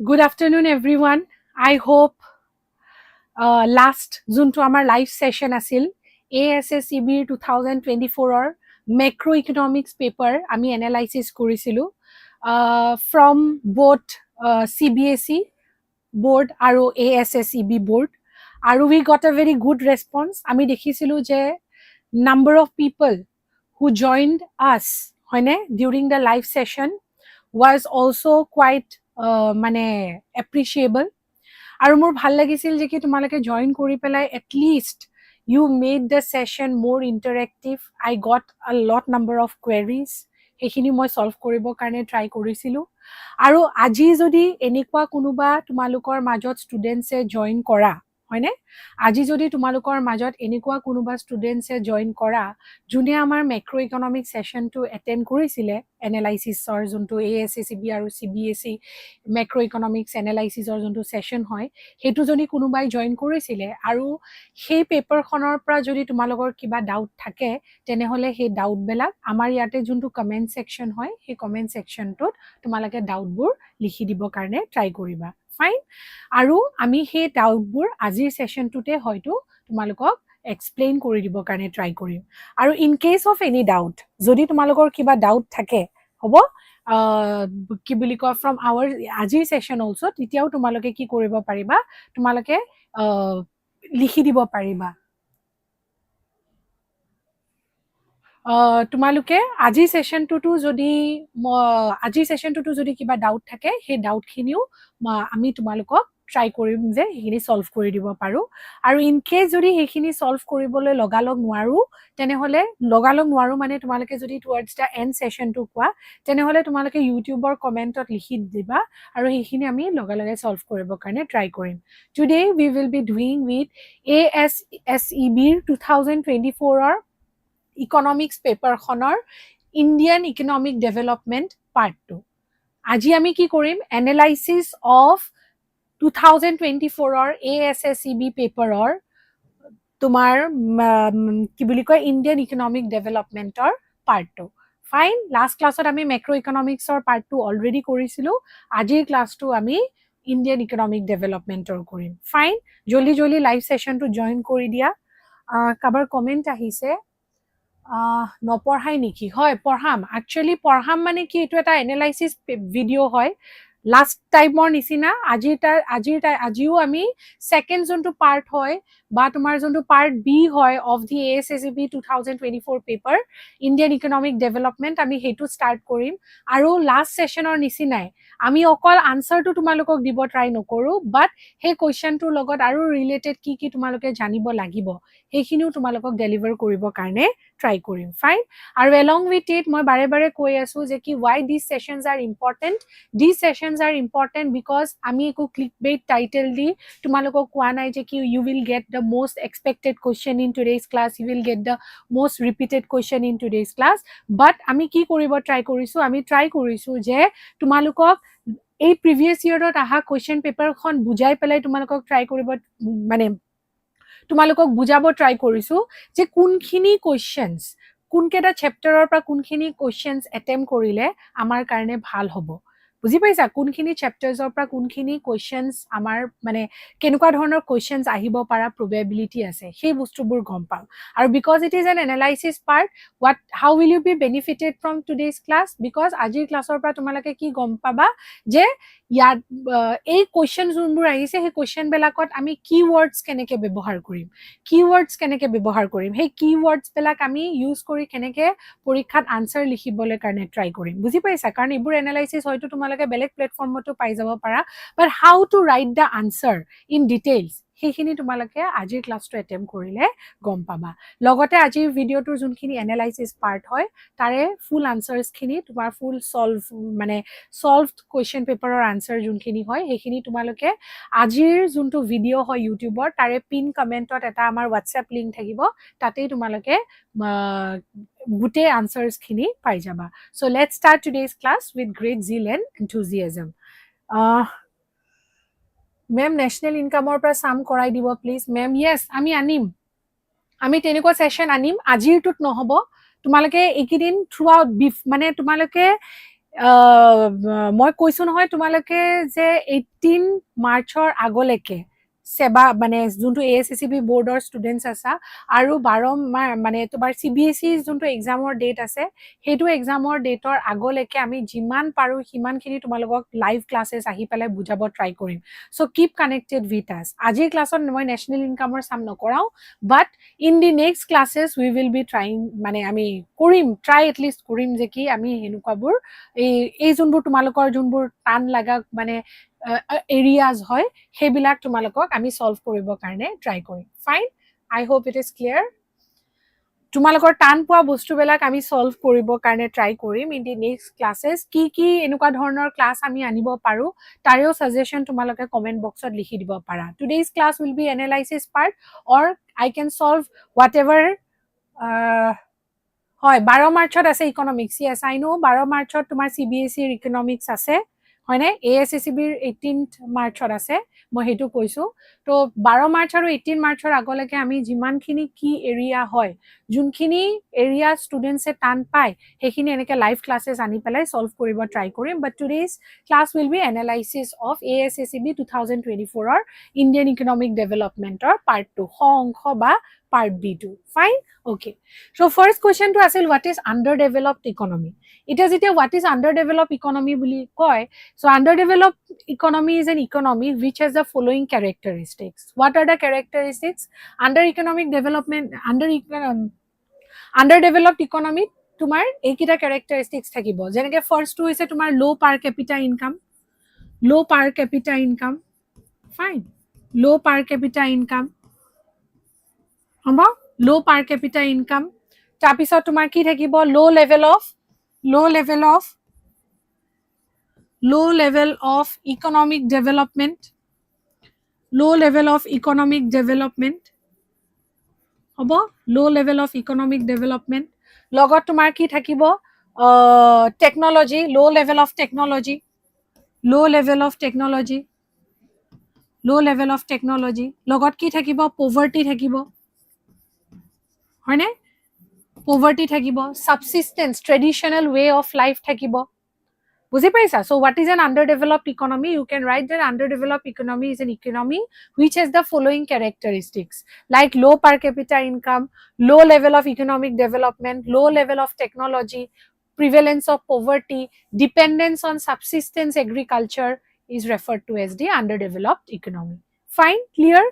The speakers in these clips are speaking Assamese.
Good afternoon, everyone. I hope last June to our live session asil ASSEB 2024 macroeconomics paper আমি analysis কৰিছিলো from both CBSE board আৰু ASSEB board আৰু we got a very good response আমি দেখিছিলো যে number of people who joined us হয়নে during the live session was also quite মানে appreciable আৰু মোৰ ভাল লাগিছিল যে কি তোমালোকে জয়েন কৰি পেলাই at least you made the session more interactive. I got a lot number of queries সেইখিনি মই সলভ কৰিব কাৰণে ট্ৰাই কৰিছিলো আৰু আজি যদি এনেকুৱা কোনোবা তোমালোকৰ মাজত ষ্টুডেন্টছে জয়েন কৰা হয়নে আজি যদি তোমালোকৰ মাজত এনেকুৱা কোনোবা ষ্টুডেন্টছে জয়েন কৰা যোনে আমাৰ মেক্ৰো ইকনমিক সেশনটো এটেন্ড কৰিছিলে এনালাইসিসৰ যোনটো ASSEB আৰু CBSE মেক্ৰো ইকনমিক্স এনালাইসিসৰ যোনটো সেশন হয় হেতু যদি কোনোবাই জয়েন কৰিছিলে আৰু সেই পেপাৰখনৰ পৰা যদি তোমালোকৰ কিবা ডাউট থাকে তেনেহলে সেই ডাউট বেলাক আমাৰ ইয়াতে যোনটো কমেন্ট সেকশন হয় সেই কমেন্ট সেকশনটোত তোমালোকে ডাউটবোৰ লিখি দিব কাৰণে ট্ৰাই কৰিবা ফাইন আৰু আমি সেই ডাউটবোৰ আজিৰ সেশনটোতে হয়তো তোমালোকক এক্সপ্লেইন কৰি দিব কাৰণে ট্ৰাই কৰিম আৰু in case of any doubt যদি তোমালোকৰ কিবা ডাউট থাকে হ'ব কি বুলি কয় ফ্ৰম আৱাৰ আজিৰ সেশন অলসো তেতিয়াও তোমালোকে কি কৰিব পাৰিবা তোমালোকে লিখি দিব পাৰিবা তোমালোকে আজিৰ সেশনটোতো যদি কিবা ডাউট থাকে সেই ডাউটখিনিও আমি তোমালোকক ট্ৰাই কৰিম যে সেইখিনি সলভ কৰি দিব পাৰো আৰু ইন কেস যদি সেইখিনি সলভ কৰিবলৈ লগালগ নোৱাৰো তেনেহলে লগালগ নোৱাৰো মানে তোমালোকে যদি টুৱাৰ্ডছ দা এণ্ড সেশনটো কোৱা তেনেহলে তোমালোকে ইউটিউবৰ কমেন্টত লিখি দিবা আৰু সেইখিনি আমি লগালগে সলভ কৰিব কাৰণে ট্ৰাই কৰিম today we will be doing with ASSEB 2024 economics পেপাৰখনৰ ইণ্ডিয়ান ইকনমিক ডেভেলপমেন্ট পাৰ্ট 2 আজি আমি কি কৰিম এনালাইসিস অফ 2024 ASSEB পেপাৰৰ তোমাৰ কি বুলি কয় ইণ্ডিয়ান ইকনমিক ডেভেলপমেন্টৰ পাৰ্ট 2 ফাইন লাষ্ট ক্লাছত আমি মেক্ৰো ইকনমিক্সৰ পাৰ্ট 2 অলৰেডি কৰিছিলো আজিৰ ক্লাছটো আমি ইণ্ডিয়ান ইকনমিক ডেভেলপমেন্টৰ কৰিম ফাইন জলদি লাইভ সেশনটো জয়েন কৰি দিয়া কাবাৰ কমেন্ট আহিছে নপঢ়াই নেকি হয় পঢ়াম একচুয়ালি পঢ়াম মানে কি এটো এটা এনালাইসিস ভিডিও হয় লাষ্ট টাইমৰ নিচিনা আজিও আমি সেকেন্ড যোনটো পাৰ্ট হয় বা তোমাৰ যোনটো পাৰ্ট বি হয় of the ASSEB 2024 paper Indian economic development আমি হেতু স্টাৰ্ট কৰিম আৰু লাষ্ট সেশনৰ নিচিনাই আমি অকল আনসাৰটো তোমালোকক দিব ট্ৰাই নকৰো বাট হে কোৱেশ্চনটোৰ লগত আৰু ৰিলেটেড কি তোমালোকে জানিব লাগিব হেখিনিও তোমালোকক ডেলিভাৰ কৰিব কাৰণে ট্ৰাই কৰিম ফাইন আৰু along with it মই বাৰে কৈ আছো যে কি why these sessions are important because আমি একো clickbait title দি তোমালোকক কোৱা নাই যে কি you will get the most expected question in today's class you will get the most repeated question in today's class but আমি কি কৰিব ট্ৰাই কৰিছো আমি ট্ৰাই কৰিছো যে তোমালোকক এই প্ৰিভিয়াস ইয়াৰত আহা কোৱেশ্চন পেপাৰখন বুজাই পেলাই তোমালোকক ট্ৰাই কৰিব মানে তোমালোকক বুজাব ট্ৰাই কৰিছো যে কোনখিনি কোৱেশ্চনস কোনকেটা চ্যাপ্টাৰৰ পৰা কোনখিনি কোৱেশ্চনস এটেম্প কৰিলে আমাৰ কাৰণে ভাল হ'ব বুজি পাইছা কোনখিনি চ্যাপ্টাৰছৰ পৰা কোনখিনি কোৱেশ্চনস আমাৰ মানে কেনেকুৱা ধৰণৰ কোৱেশ্চনস আহিব পাৰা প্ৰবাবিলিটি আছে সেই বস্তুবোৰ গম পাম আৰু because it is an analysis part how will you be benefited from today's class because আজিৰ ক্লাছৰ পৰা তোমালোকে কি গম পাবা যে ইয়াত এই কোৱেশ্চন যোনবোৰ আহিছে সেই কোৱেশ্চন বেলাকত আমি কিৱৰ্ডছ কেনেকে ব্যৱহাৰ কৰিম সেই কিৱৰ্ডছ বেলাক আমি ইউজ কৰি কেনেকে পৰীক্ষাত আনসাৰ লিখিবলৈ কাৰণে ট্ৰাই কৰিম বুজি পাইছা কাৰণ এইবোৰ এনালাইসিস হয়তো তোমালোকে বেলেগ প্লেটফৰ্মতো পাই যাব পাৰা but how to write the answer in details সেইখিনি তোমালোকে আজিৰ ক্লাছটো এটেম্প কৰিলে গম পাবা লগতে আজিৰ ভিডিওটোৰ যোনখিনি এনালাইসিস পাৰ্ট হয় তাৰে ফুল আনসাৰছ খিনি তোমাৰ ফুল সলভড কোৱেশ্চন পেপাৰৰ আনসাৰ যোনখিনি হয় সেইখিনি তোমালোকে আজিৰ যোনটো ভিডিও হয় ইউটিউবৰ তাৰে পিন কমেন্টত এটা আমাৰ WhatsApp লিংক থাকিব তাতেই তোমালোকে গুটে আনসাৰছ খিনি পাই যাবা so let's start today's class with great zeal and enthusiasm Ma'am, national income or pra sum korai dibo please. Ma'am, yes, ami anim. আমি তেনেকুৱা সেশন আনিম আজিৰটোত নহব তোমালোকে একদিন থ্ৰুআউট মানে তোমালোকে মই কৈছো নহয় তোমালোকে যে 18 মাৰ্চৰ আগলৈকে সেবা মানে যোনটো ASSEB বোৰ্ডৰ ষ্টুডেণ্টছ আছা আৰু 12 মানে তোমাৰ CBSE যোনটো এক্সামৰ ডেট আছে সেইটো এক্সামৰ ডেটৰ আগলৈকে আমি যিমান পাৰো সিমানখিনি তোমালোকক লাইভ ক্লাছেছ আহি পেলাই বুজাব ট্ৰাই কৰিম চ' কিপ কানেক্টেড উইথ আছ আজিৰ ক্লাছত মই নেশ্যনেল ইনকামৰ চাম নকৰাও but in the next classes we will be trying মানে আমি কৰিম ট্ৰাই এটলিষ্ট কৰিম যে কি আমি সেনেকুৱাবোৰ এই যোনবোৰ তোমালোকৰ যোনবোৰ টান লাগা মানে এৰিয়াজ হয় সেইবিলাক তোমালোকক আমি সলভ কৰিবৰ কাৰণে ট্ৰাই কৰিম fine I hope it is clear তোমালোকৰ টান পোৱা বস্তুবিলাক আমি সলভ কৰিবৰ কাৰণে ট্ৰাই কৰিম ইন দি নেক্সট ক্লাছেছ কি এনেকুৱা ধৰণৰ ক্লাছ আমি আনিব পাৰো তাৰেও সাজেশন তোমালোকে কমেন্ট বক্সত লিখি দিব পাৰা today's class will be analysis part or I can solve whatever হয় 12 মাৰ্চত আছে ইকনমিক্স ইয়েস আই নো 12 মাৰ্চত তোমাৰ CBSE ইকনমিক্স আছে হয়নে ASSEB 18th মাৰ্চত আছে মই হেতু কৈছো তো 12 মাৰ্চ আৰু 18 মাৰ্চৰ আগলৈকে আমি যিমানখিনি কি এৰিয়া হয় যোনখিনি এৰিয়া ষ্টুডেন্টছে টান পায় সেইখিনি এনেকে লাইভ ক্লাছেছ আনি পেলাই সলভ কৰিব ট্ৰাই কৰিম but today's class will be analysis of ASSEB 2024 ৰ ইণ্ডিয়ান ইকনমিক ডেভেলপমেন্টৰ পাৰ্ট 2 অংশ বা part B2 fine okay so first question to আছিল what is underdeveloped economy এটা যেতিয়া what is underdeveloped economy বুলি কয় so underdeveloped economy is an economy which has the following characteristics what are the characteristics underdeveloped economy তোমাৰ এইকিটা characteristics থাকিব যেনেকে first to হৈছে তোমাৰ low per capita income fine low per capita income হব low per capita income তাৰপিছত তোমাৰ কি থাকিব low level of economic development হব low level of economic development লগত তোমাৰ কি থাকিব technology low level of technology লগত কি থাকিব poverty থাকিব হয়নে poverty থাকিব subsistence traditional way of life থাকিব বুজি পাইছা so what is an underdeveloped economy you can write that underdeveloped economy is an economy which has the following characteristics like low per capita income low level of economic development low level of technology prevalence of poverty dependence on subsistence agriculture is referred to as the underdeveloped economy fine clear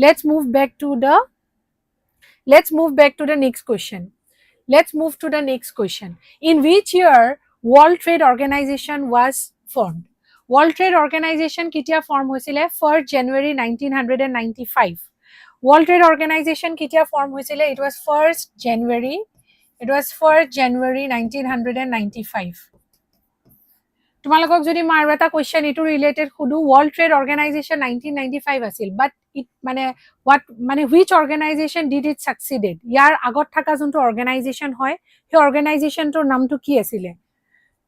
let's move back to the next question in which year World Trade Organization was formed World Trade Organization ketia form hoisile 1st January 1995 World Trade Organization ketia form hoisile it was 1st January 1995 তোমালোকক যদি মই আৰু এটা কোৱেশ্চন ইটো related Khudu World Trade Organization 1995 আছিল বাট ইট মানে what মানে which organization did it succeeded ইয়াৰ আগত থকা যোনটো অৰ্গানাইজেচন হয় সেই অৰ্গানাইজেচনটোৰ নামটো কি আছিল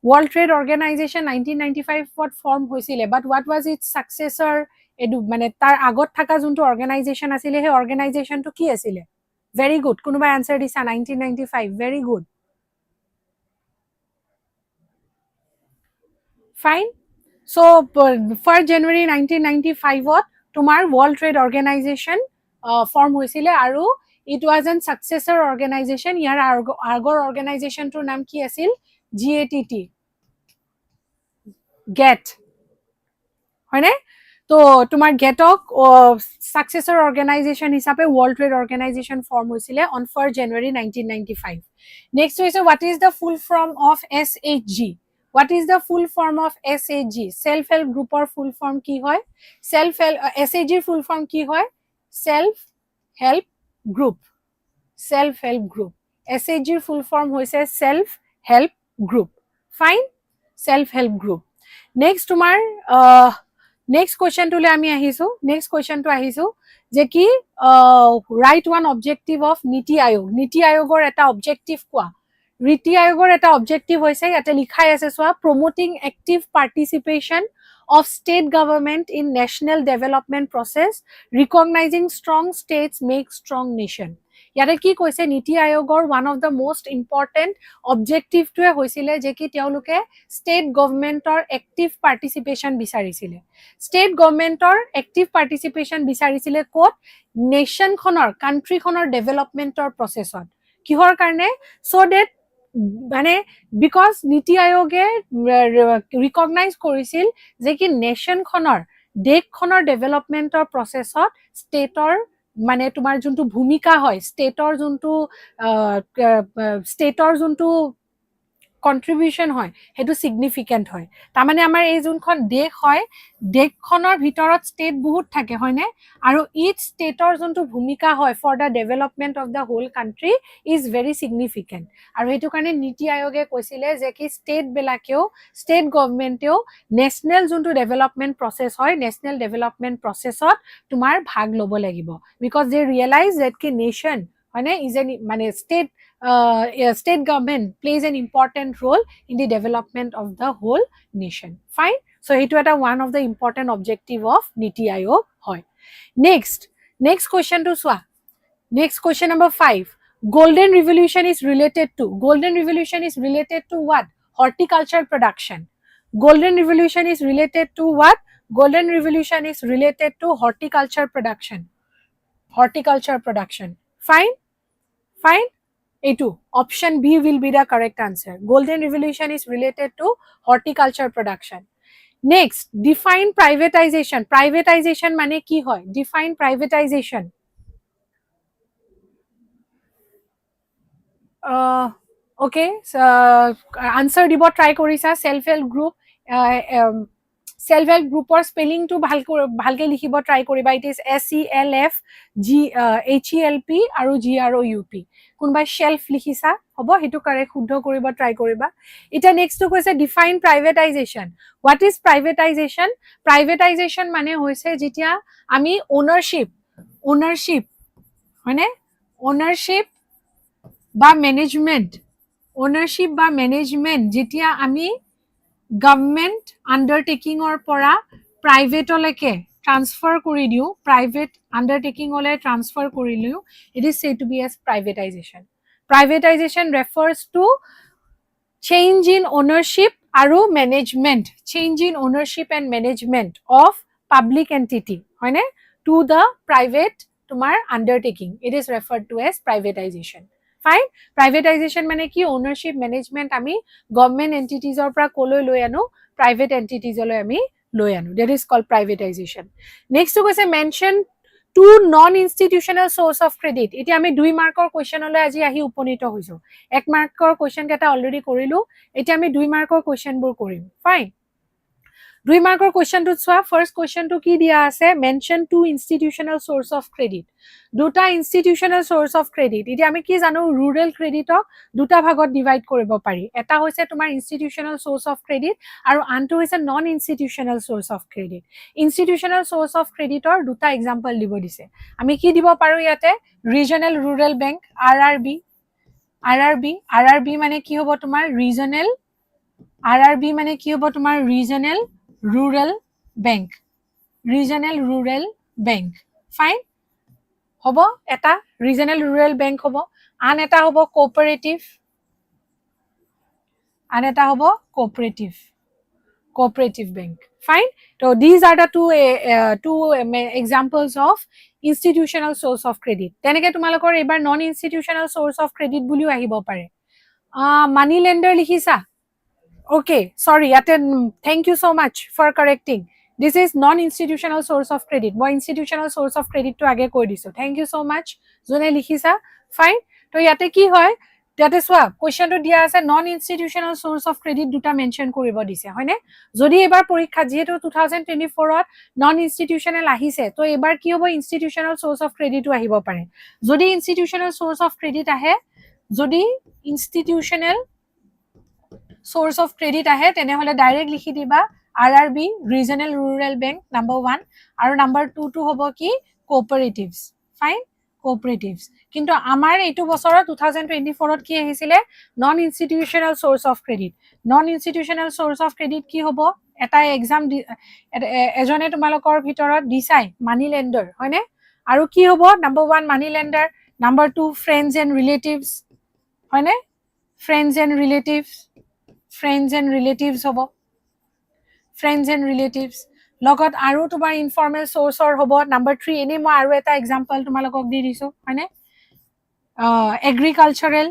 World Trade Organization 1995 what form হৈছিলে but what was its successor এডু মানে তাৰ আগত থকা যোনটো অৰ্গানাইজেচন আছিল সেই অৰ্গানাইজেচনটো কি আছিল very good কোনোবা আনসাৰ দিছা 1995 very good fine so 1st January 1995 ত তোমাৰ World Trade Organization form হৈছিলে আৰু it was an successor organization ইয়াৰ আগৰ অৰ্গানাইজেচনটোৰ নাম কি আছিল GATT GATT হয়নে তো তোমাৰ গেটক সাকসেসৰ অৰ্গানাইজেচন হিচাপে World Trade Organization form হৈছিলে on 1st January 1995 next হৈছে what is the full form of SHG what is the full form of SHG self help group or full form কি হয় SHG full form কি হয় self help group SHG full form হৈছে self help group fine self help group next তোমাৰ next question to le ami ahisu je ki write one objective of niti ayogor eta objective kwa niti ayogor eta objective hoise ate likhai ase so promoting active participation of state government in national development process recognizing strong states make strong nation ইয়াতে কি কৈছে নীতি আয়োগৰ one of the most important অবজেক্টিভটোৱে হৈছিলে যে কি তেওঁলোকে ষ্টেট গভৰ্ণমেণ্টৰ এক্টিভ পাৰ্টিচিপেশ্যন বিচাৰিছিলে ষ্টেট গভৰ্ণমেণ্টৰ এক্টিভ পাৰ্টিচিপেশ্যন বিচাৰিছিলে ক'ত নেশ্যনখনৰ কাণ্ট্ৰিখনৰ ডেভেলপমেণ্টৰ প্ৰচেছত কিহৰ কাৰণে চ' ডেট মানে বিকজ নীতি আয়োগে ৰিকগনাইজ কৰিছিল যে কি নেশ্যনখনৰ দেশখনৰ ডেভেলপমেণ্টৰ প্ৰচেছত ষ্টেটৰ মানে তোমাৰ যোনটো ভূমিকা হয় ষ্টেটৰ যোনটো কন্ট্ৰিবিউশন হয় হেতু সিগনিফিকেন্ট হয় তাৰমানে আমাৰ এই যোনখন দেশ হয় দেশখনৰ ভিতৰত ষ্টেট বহুত থাকে হয়নে আৰু ইচ ষ্টেটৰ যোনটো ভূমিকা হয় for the development of the whole country is very significant আৰু হেতু কাৰণে নীতি আয়োগে কৈছিলে যে কি ষ্টেট বিলাকেও ষ্টেট গভৰ্ণমেণ্টেও নেশনেল যোনটো ডেভেলপমেন্ট প্ৰসেস হয় নেশনেল ডেভেলপমেন্ট প্ৰসেসত তোমাৰ ভাগ ল'ব লাগিব বিকজ দে ৰিয়েলাইজ that কি নেশন হয়নে ইজ এন মানে state government plays an important role in the development of the whole nation. Fine. So, it was one of the important objective of Niti Ayog. Next question to Swa. Next question number 5. Golden Revolution is related to what? Horticulture production. Golden Revolution is related to what? Golden Revolution is related to horticulture production. Fine. A2. Option B will be the correct answer. Golden Revolution is related to horticulture production. Next, define privatization. Privatization mane ki hoy? Define privatization. Okay, so, answer dibo try korisa self-help group. Self-help group or spelling to bhalke likhibo try koriba. It is SELF aru GROUP. Kunba shelf likhisa hobo hetu correct shuddho koriba try koriba. Eta next to koise define privatization. What is privatization? Privatization mane hoise jetia ami ownership hoine ownership ba management jetia ami government undertaking or pora private oleke transfer kori diu private undertaking ole transfer kori liu it is said to be as privatization. Privatization refers to change in ownership aru management and management of public entity hoine to the private tumar undertaking it is referred to as privatization. Fine. Privatization mane ki ownership management ami government entities or pra koloi loi anu private entities ole ami loi anu that is called privatization. Next to koise mention two non institutional source of credit eti ami 2 markor question ole aji ahi uponito hoiso 1 markor question keta already korilu eti ami 2 markor question bur korim. Fine. 2 markor question to swa first question to ki dia ase mention two institutional source of credit দুটা institutional source of credit iti ami ki janu rural credit ok দুটা bhagot divide koribo pari eta hoise tomar institutional source of credit aru antu hoise non institutional source of credit. Institutional source of credit or দুটা example dibo dise ami ki dibo paru yate regional rural bank RRB mane ki hobo tomar regional rural bank. Fine. hobo eta regional rural bank hobo an eta hobo cooperative bank. Fine. So these are the two examples of institutional source of credit. Teneke tumalokor ebar non institutional source of credit buliu ahibo pare. Money lender likhisa. Okay, sorry, thank you so much for correcting. This is non-institutional source of credit. Moi institutional source of credit to age koi diso. Thank you so much. Jone likhisa. Fine. To yate ki hoy? Yate swa question to dia ase non-institutional source of credit duta mention koribo dise. Hoine? Jodi ebar porikha jehetu 2024 ot non-institutional ahise. To ebar ki hobo institutional source of credit to ahibo pare. Jodi institutional source of credit ahe, source of credit ahe tenehole direct likhi diba RRB regional rural bank number 1 aru number 2 to hobo ki cooperatives. Fine. Cooperatives kintu amar etu bosorot 2024 ot ki ahisile non institutional source of credit ki hobo eta exam ejone tumalokor bhitorot disai money lender hoine aru ki hobo number 1 money lender Number 2, friends and relatives. হয় নে? Friends and relatives. Friends and relatives হ'ব. Friends and relatives. লগত আৰু তোমাৰ ইনফৰ্মেল সোৰ্সৰ হ'ব. Number 3, এনে মই আৰু এটা এক্সাম্পল তোমালোকক দি দিছো, হয় নে? Agricultural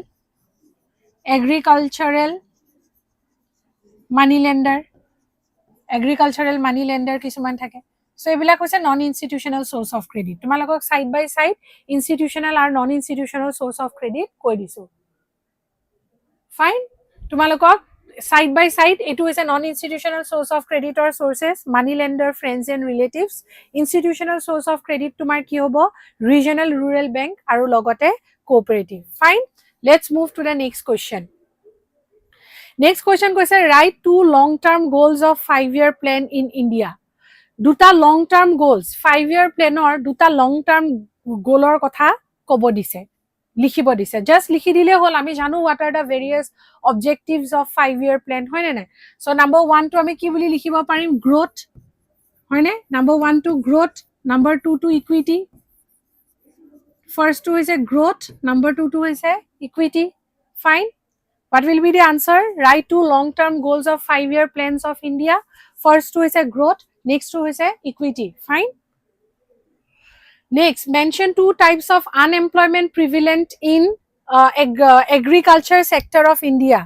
money lender. Agricultural money lender কিছুমান থাকে. So এইবিলাক হৈছে non institutional source of credit. তোমালোকক সাইড বাই সাইড ইনষ্টিটিউচনেল আৰু non institutional source of credit কৈ দিছো. ফাইন. তোমালোকক side by side etu is a non institutional source of credit or sources, money lender, friends and relatives. Institutional source of credit tumar ki hobo, regional rural bank aru logote cooperative. Fine. Let's move to the next question. Next question question, write 2 long term goals of 5-year plan in India. Duta long term goals, 5-year plan or duta long term goal or kotha kobo dise. লিখিব দিছে, জাস্ট লিখি দিলে হল। আমি জানো what are the various objectives of 5-year plan, হয় নে নাই? সো নাম্বার 1 টু আমি কি বুলি লিখিব পাৰিম? গ্রোথ, হয় নে? নাম্বার 1 টু গ্রোথ, নাম্বার 2 টু ইকুইটি। ফার্স্ট টু is a growth, number 2 to is a equity. Fine. What will be the answer? Write 2 long term goals of 5-year plans of India. First two is a growth, next two is a equity. Fine. Next, mention 2 types of unemployment prevalent in agriculture sector of India.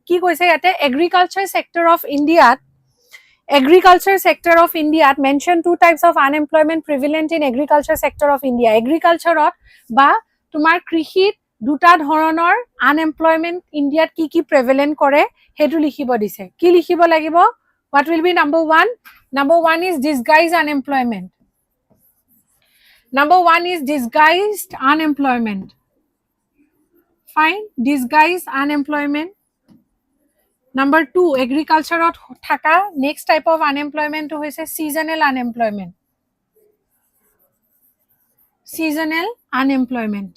Ki koise yate agriculture sector of India. Agriculture sector of India. Mention 2 types of unemployment prevalent in agriculture sector of India. Agriculture ba tumar krishit দুটা ধৰণৰ unemployment India কি prevalent কৰে হেতু লিখিব দিছে। কি লিখিব লাগিব? What will be number 1? Number 1 is disguised unemployment. Number 1 is disguised unemployment. Fine. Disguised unemployment. Number 2, agriculture thaka. Next type of unemployment to is seasonal unemployment. Seasonal unemployment.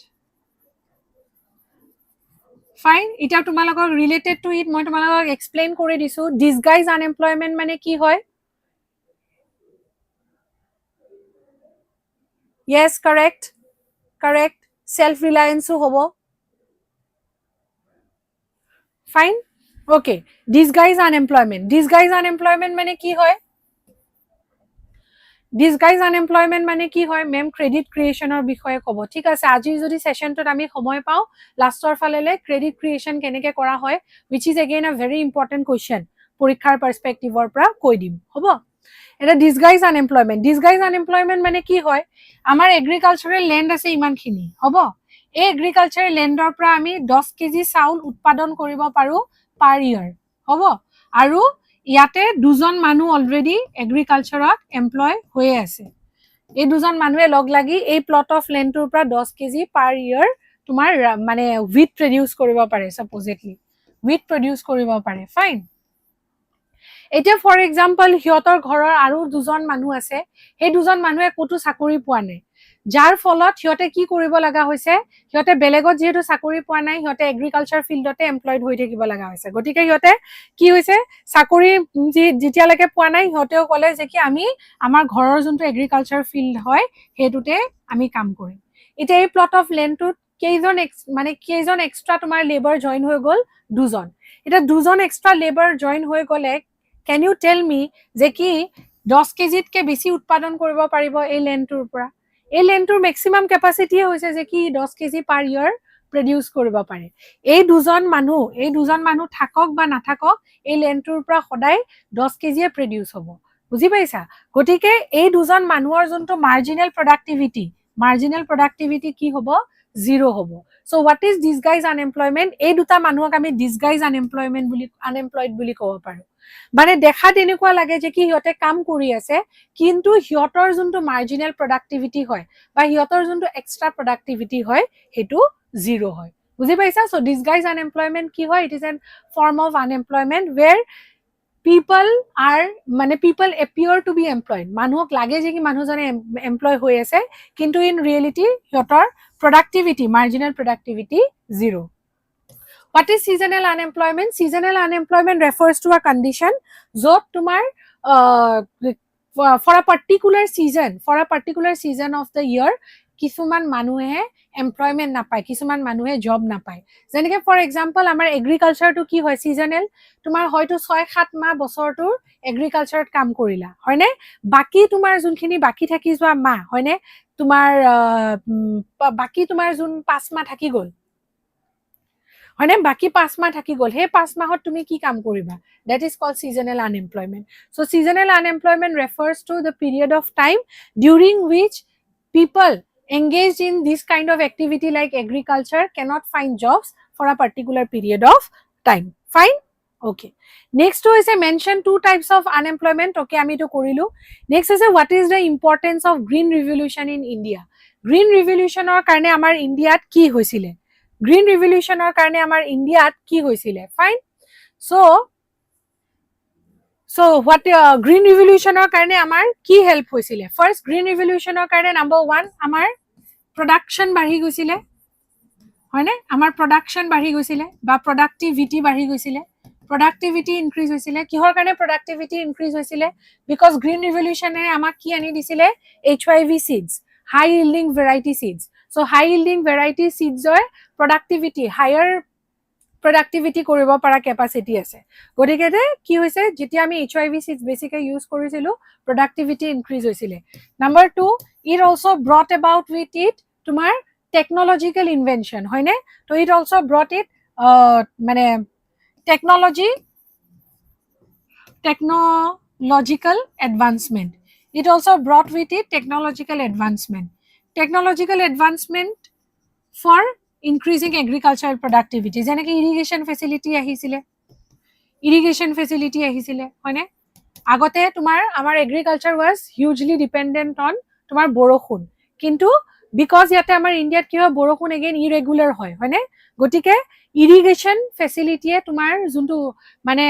Fine. Ita tumalagok related to it moi tumalagok explain kore disu. Disguised unemployment mane ki hoy? Yes, correct. Correct. Self-reliance hobo. Fine. Okay. Disguised unemployment. Disguised unemployment mane ki hoy? Disguised unemployment mane ki hoy? Mem credit creation or bishoye kobo. Thik ase aji jodi session to ami somoy pao lastor falele credit creation keneke kora hoy, which is again a very important question. Porikhar perspective or pra koi dim. Hobo. Eta disguised unemployment. Disguised unemployment mane ki hoy? Amar agricultural land ase iman khini. Hobo. এই এগ্ৰিকালচাৰ লেণ্ডৰ পৰা আমি 10 কেজি চাউল উৎপাদন কৰিব পাৰো পাৰ ইয়াৰ, হ'ব? আৰু ইয়াতে দুজন মানুহ অলৰেডি এগ্ৰিকালচাৰত এমপ্লয় হৈ আছে। এই দুজন মানুহে লগ লাগি এই প্লট অফ লেণ্ডৰ পৰা 10 কেজি পাৰ ইয়াৰ তোমাৰ মানে হুইট প্ৰডিউস কৰিব পাৰে। সাপোজেটলি হুইট প্ৰডিউস কৰিব পাৰে। ফাইন। এতিয়া ফৰ এক্সাম্পল হিয়তৰ ঘৰৰ আৰু দুজন মানুহ আছে, সেই দুজন মানুহে কতো চাকৰি পোৱা নাই, যাৰ ফলত হিয়তে কি কৰিব লগা হৈছে, হিয়তে বেলেগত যেহেতু চাকৰি পোৱা নাই হিয়তে এগ্ৰিকালচাৰ ফিল্ডতে এমপ্লয়েড হৈ থাকিব লগা হৈছে। গতিকে হিয়তে কি হৈছে, চাকৰি যেতিয়ালৈকে পোৱা নাই হিয়তেও ক'লে যে কি আমি আমাৰ ঘৰৰ যোনটো এগ্ৰিকালচাৰ ফিল্ড হয় হেতুতে আমি কাম কৰিম। এতিয়া এই প্লট অফ লেণ্ডটোত কেইজন এক্সট্ৰা তোমাৰ লেবাৰ জইন হৈ গ'ল? দুজন। এটা দুজন এক্সট্ৰা লেবাৰ জইন হৈ গ'লে can you tell me যে কি 10 কেজিতকে বেছি উৎপাদন কৰিব পাৰিব এই লেণ্ডটোৰ পৰা? এই লেণ্ডটোৰ ম্যাক্সিমাম ক্যাপাসিটি হৈছে যে কি 10 কেজি পাৰ ইয়াৰ প্ৰডিউস কৰিব পাৰে। এই দুজন মানুহ থাকক বা নাথাকক এই লেণ্ডটোৰ পৰা সদায় 10 কেজিয়ে প্ৰডিউস হ'ব। বুজি পাইছা? গতিকে এই দুজন মানুহৰ যোনটো মাৰ্জিনাল প্ৰডাক্টিভিটি কি হ'ব? 0 হ'ব। So what is disguised unemployment? এই দুটা মানুহক আমি disguised unemployed বুলি ক'ব পাৰো। মানে দেখা তেনেকুৱা লাগে যে কি হিয়তে কাম কৰি আছে কিন্তু হিয়তৰ যোনটো মাৰ্জিনাল প্ৰডাক্টিভিটি হয় বা হিয়তৰ যোনটো এক্সট্ৰা প্ৰডাক্টিভিটি হয় হেতু 0 হয়। বুজি পাইছা? সো ডিসগাইজ আনএমপ্লয়মেন্ট কি হয়? It is an form of unemployment where people appear to be employed. মানুহক লাগে যে কি মানুহজনে এমপ্লয় হৈ আছে কিন্তু ইন ৰিয়েলিটি হিয়তৰ productivity marginal productivity 0। What is seasonal unemployment? Seasonal unemployment refers to a condition jot tumar for a particular season of the year কিছুমান মানুহে এমপ্লয়মেন্ট নাপায়, কিছুমান মানুহে জব নাপায়। যেনেকে ফৰ এক্সাম্পল আমাৰ এগ্ৰিকালচাৰটো কি হয়, ছিজনেল, তোমাৰ হয়তো 6-7 মাহ বছৰটোৰ এগ্ৰিকালচাৰত কাম কৰিলা, হয়নে? বাকী তোমাৰ যোনখিনি বাকী থাকি যোৱা মাহ, হয়নে, তোমাৰ বাকী তোমাৰ যোন 5 মাহ থাকি গ'ল, হয়নে, বাকী 5 মাহ থাকি গ'ল, সেই 5 মাহত তুমি কি কাম কৰিবা? That is called seasonal unemployment. So seasonal unemployment refers to the period of time during which people engaged in this kind of activity like agriculture cannot find jobs for a particular period of time. Fine? Okay. Next is a mention 2 types of unemployment. Okay, ami to korilu. Next is a what is the importance of green revolution in India? Green revolution or karne amar India ki hoisile? Green revolution or karne amar India ki hoisile? Fine? So what green revolution or karne amar ki help hoisile? First, green revolution or karne number 1 amar production বাঢ়ি গৈছিলে, হয়নে, আমাৰ প্ৰডাকশন বাঢ়ি গৈছিলে বা প্ৰডাক্টিভিটি বাঢ়ি গৈছিলে, প্ৰডাক্টিভিটি ইনক্ৰিজ হৈছিলে। কিহৰ কাৰণে প্ৰডাক্টিভিটি ইনক্ৰিজ হৈছিলে? বিকজ গ্ৰীণ ৰিভলিউচনে আমাক কি আনি দিছিলে? HYV seeds, high yielding variety seeds. So high yielding variety seedsৰ প্ৰডাক্টিভিটি, হায়াৰ প্ৰডাক্টিভিটি কৰিব পৰা কেপাচিটি আছে। গতিকে কি হৈছে, যেতিয়া আমি HYV seeds বেছিকৈ ইউজ কৰিছিলো, প্ৰডাক্টিভিটি ইনক্ৰিজ হৈছিলে। Number 2, it also brought about with it তোমাৰ টেকনলজিক্যাল ইনভেনশন, হয়নে? তো it also brought it মানে technological advancement. It also brought with it technological advancement. Technological advancement for increasing agricultural productivity. যেনেকৈ irrigation facility আহিছিলে, হয়নে? আগতে তোমাৰ আমাৰ agriculture was hugely dependent on তোমাৰ বৰষুণ, কিন্তু বিকজ ইয়াতে আমাৰ ইণ্ডিয়াত কি হয়, বৰষুণ এগেইন ইৰেগুলাৰ হয়, হয়নে? গতিকে ইৰিগেশ্যন ফেচিলিটিয়ে তোমাৰ যোনটো মানে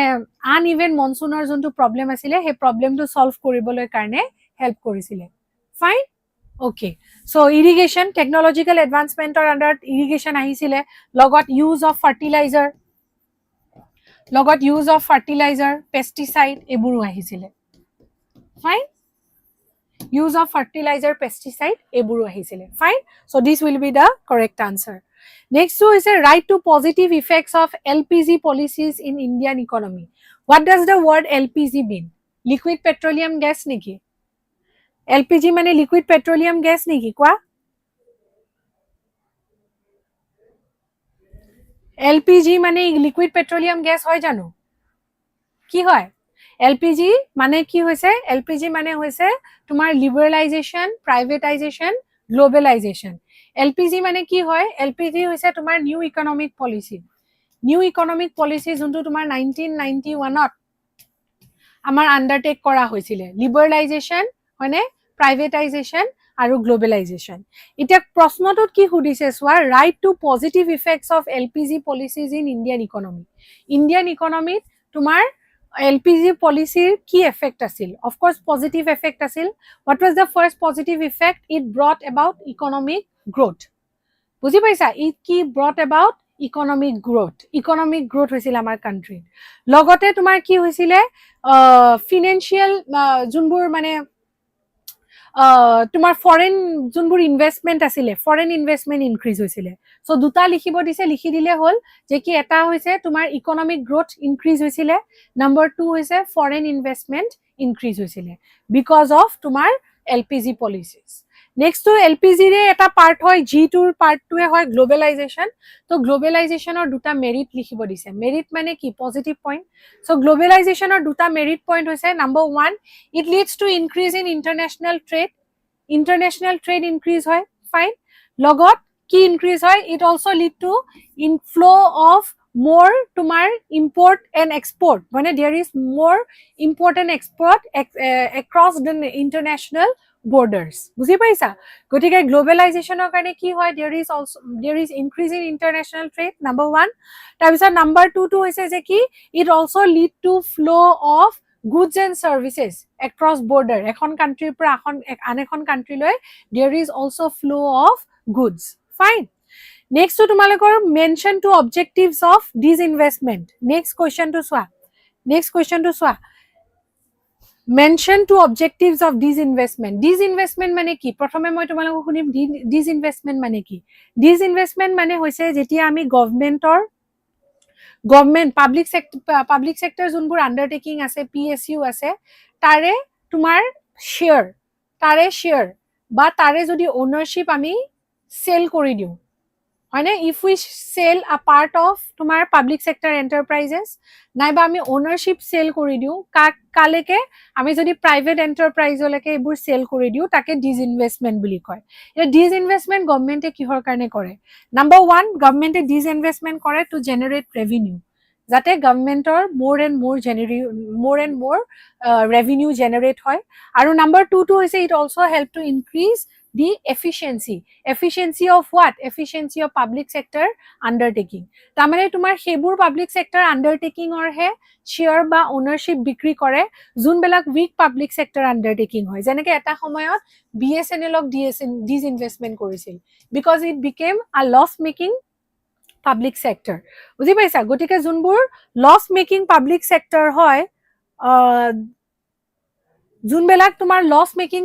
আন ইভেন মনচুনৰ যোনটো প্ৰব্লেম আছিলে, সেই প্ৰব্লেমটো সলভ কৰিবলৈ কাৰণে হেল্প কৰিছিলে। Fine? Okay. So irrigation, technological এডভান্সমেন্টৰ আন্ডাৰত ইৰিগেশ্যন আহিছিলে, লগত ইউজ অফ ফাৰ্টিলাইজাৰ, পেষ্টিচাইড এইবোৰো আহিছিলে। Fine? use of fertilizer, pesticide eburu ahisile. Fine? So this will be the correct answer. Next is a right to positive effects of LPG policies in Indian economy. What does the word LPG mean? Liquid petroleum gas niki? LPG mane liquid petroleum gas niki kwa? LPG mane liquid petroleum gas hoy jano? Ki hoy? LPG মানে কি হৈছে? LPG মানে হৈছে তোমাৰ লিবাৰেলাইজেশ্যন, প্ৰাইভেটাইজেশ্যন, গ্লোবেলাইজেশ্যন। LPG মানে কি হয়? LPG হৈছে তোমাৰ new economic policy. New economic policy যোনটো তোমাৰ 1991ত আমাৰ আন্ডাৰটেক কৰা হৈছিলে। লিবাৰেলাইজেশ্যন, হয়নে, প্ৰাইভেটাইজেশ্যন আৰু গ্লোবেলাইজেশ্যন। এতিয়া প্ৰশ্নটোত কি সুধিছে চোৱা, right to positive effects of LPG policies in Indian economy. Indian ইকনমিত তোমাৰ LPG পলিচিৰ কি এফেক্ট আছিল? অফকোৰ্স পজিটিভ এফেক্ট আছিল। What was the first positive effect? It brought about economic growth. বুজি পাইছা? ইট কি ব্ৰট এবাউট ইকনমিক গ্ৰোথ হৈছিল আমাৰ কাণ্ট্ৰিত। লগতে তোমাৰ কি হৈছিলে, ফিনেন্সিয়েল যোনবোৰ মানে তোমাৰ ফৰেন যোনবোৰ ইনভেষ্টমেন্ট আছিলে, ফৰেন ইনভেষ্টমেন্ট ইনক্ৰিজ হৈছিলে। সো দুটা লিখিব দিছে, লিখি দিলে হ'ল যে কি এটা হৈছে তোমাৰ ইকনমিক গ্ৰোথ ইনক্ৰিজ হৈছিলে, নাম্বাৰ 2 হৈছে ফৰেন ইনভেষ্টমেন্ট ইনক্ৰিজ হৈছিলে বিকজ অফ তোমাৰ LPG পলিচিজ। নেক্সট টু LPGৰে এটা পাৰ্ট হয়, G2ৰ পাৰ্টটোৱে হয় গ্লোবেলাইজেশ্যন। তো গ্লোবেলাইজেশ্যনৰ দুটা মেৰিট লিখিব দিছে। মেৰিট মানে কি? Positive point. সো গ্লোবেলাইজেশ্যনৰ দুটা মেৰিট পইণ্ট হৈছে, number 1, it leads to increase in international trade. International trade increase হয়। ফাইন? লগত কি ইনক্ৰিজ হয়? It also' lead to inflow of more তোমাৰ import and export, মানে there is more import and export across the international borders. বুজি পাইছা? গতিকে গ্লোবেলাইজেশ্যনৰ কাৰণে কি হয়? there is increase in international trade, number 1. তাৰপিছত number 2 টো হৈছে যে কি, it also lead to flow of goods and services across border. এখন কাণ্ট্ৰিৰ পৰা আন এখন কাণ্ট্ৰিলৈ there is also flow of goods. Fine? Next to তোমালোকৰ mention to objectives of this investment. Next question to চোৱা। mention two objectives of disinvestment. Disinvestment মানে কি? প্ৰথমে মই তোমালোকক শুনিম disinvestment মানে কি? Disinvestment মানে হৈছে যেতিয়া আমি গভৰ্নমেন্ট পাব্লিক সেক্টৰ যোনবোৰ আন্ডাৰটেকিং আছে, PSU আছে, তাৰে তোমাৰ শ্বেয়াৰ বা তাৰে যদি ওনাৰশ্বিপ আমি সেল কৰি দিওঁ, হয় না? ইফ উই সেল আ পার্ট অফ তোমার পাব্লিক সেক্টর এন্টারপ্রাইজেস, নাইবা আমি ওনারশিপ সেল করে দিও কালেকে, আমি যদি প্রাইভেট এন্টারপ্রাইজলৈকে এইবোৰ সেল কৰি দিও, তাকে ডিসইনভেস্টমেন্ট বুলি কয়। এটা ডিসইনভেস্টমেন্ট গভৰ্নমেন্টে কিহৰ কাৰণে কৰে? নাম্বাৰ 1, গভৰ্নমেন্টে ডিসইনভেস্টমেন্ট কৰে টু জেনাৰেট ৰেভিনিউ, যাতে গভৰ্নমেন্টৰ মোৰ এণ্ড মোৰ ৰেভিনিউ জেনাৰেট হয়। আৰু নাম্বাৰ 2 টো হৈছে it also help to increase the efficiency of what? Efficiency of public sector undertaking. তাৰমানে তোমাৰ সেইবোৰ পাব্লিক সেক্টৰ আন্ডাৰটেকিংৰ হে শ্বেয়াৰ বা ওনাৰশ্বিপ বিক্ৰী কৰে যোনবিলাক উইক পাব্লিক সেক্টৰ আন্ডাৰটেকিং হয়। যেনেকৈ এটা সময়ত BSNLক ডিসইনভেস্টমেন্ট কৰিছিল because it became a loss making public sector. বুজি পাইছা? গতিকে যোনবোৰ লছ মেকিং পাব্লিক সেক্টৰ হয়, যোনবিলাক তোমাৰ লছ মেকিং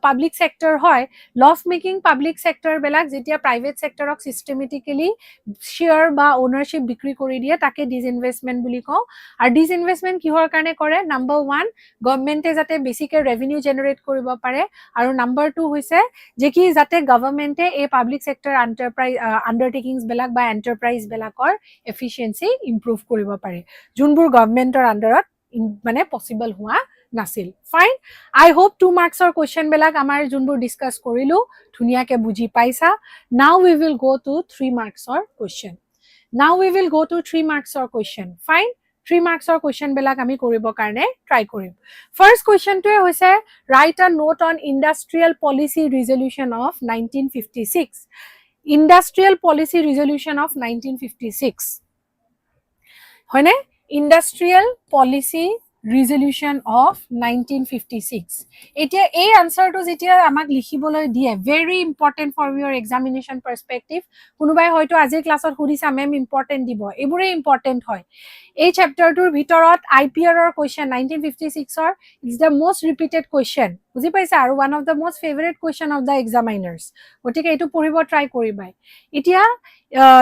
পাব্লিক সেক্টৰ হয়, লছ মেকিং পাব্লিক সেক্টৰ বিলাক যেতিয়া প্ৰাইভেট সেক্টৰক সিস্টেমেটিক্যালি শ্বেয়াৰ বা ওনাৰশ্বিপ বিক্ৰী কৰি দিয়ে, তাকে ডিসইনভেস্টমেন্ট বুলি কওঁ। আৰু ডিসইনভেস্টমেন্ট কিহৰ কাৰণে কৰে? নাম্বাৰ 1, গভৰ্নমেন্টে যাতে বেছিকে ৰেভিনিউ জেনাৰেট কৰিব পাৰে, আৰু নাম্বাৰ 2 হৈছে যে কি যাতে গভৰ্নমেন্টে এই পাব্লিক সেক্টৰ আন্ডাৰটেকিংছ বিলাক বা এন্টাৰপ্ৰাইজ বিলাকৰ এফিচিয়েন্সি ইম্প্ৰুভ কৰিব পাৰে, যোনবোৰ গভৰ্নমেন্টৰ আন্ডাৰত মানে পসিবল হোৱা নাছিল। ফাইন, আই হোপ 2 মাৰ্কসৰ কুৱেশ্যন বিলাক আমাৰ যোনবোৰ ডিসকাস কৰিলো ধুনীয়াকে বুজি পাইছা। Now we will go to 3 মাৰ্কসৰ কুৱেশ্যন। ফাইন, 3 মাৰ্কসৰ কুৱেশ্যন বিলাক আমি কৰিবৰ কাৰণে ট্ৰাই কৰিম। ফাৰ্ষ্ট কুৱেশ্যনটোৱে হৈছে right a note on industrial policy resolution of 1956। Industrial policy resolution of 1956 হয়নে? Industrial policy resolution of 1956। এতিয়া এই আনসাৰটো যেতিয়া আমাক লিখিবলৈ দিয়ে, very important for your examination perspective. কোনোবাই হয়তো আজিৰ ক্লাছত সুধিছা মেম ইম্পৰ্টেণ্ট দিব, এইবোৰে ইম্পৰ্টেণ্ট হয়। এই চেপ্টাৰটোৰ ভিতৰত IPRৰ কুৱেশ্যন 1956ৰ is the most repeated question. বুজি পাইছা? আৰু one of the most favourite question of the examiners. গতিকে এইটো পঢ়িব ট্ৰাই কৰিবাই। এতিয়া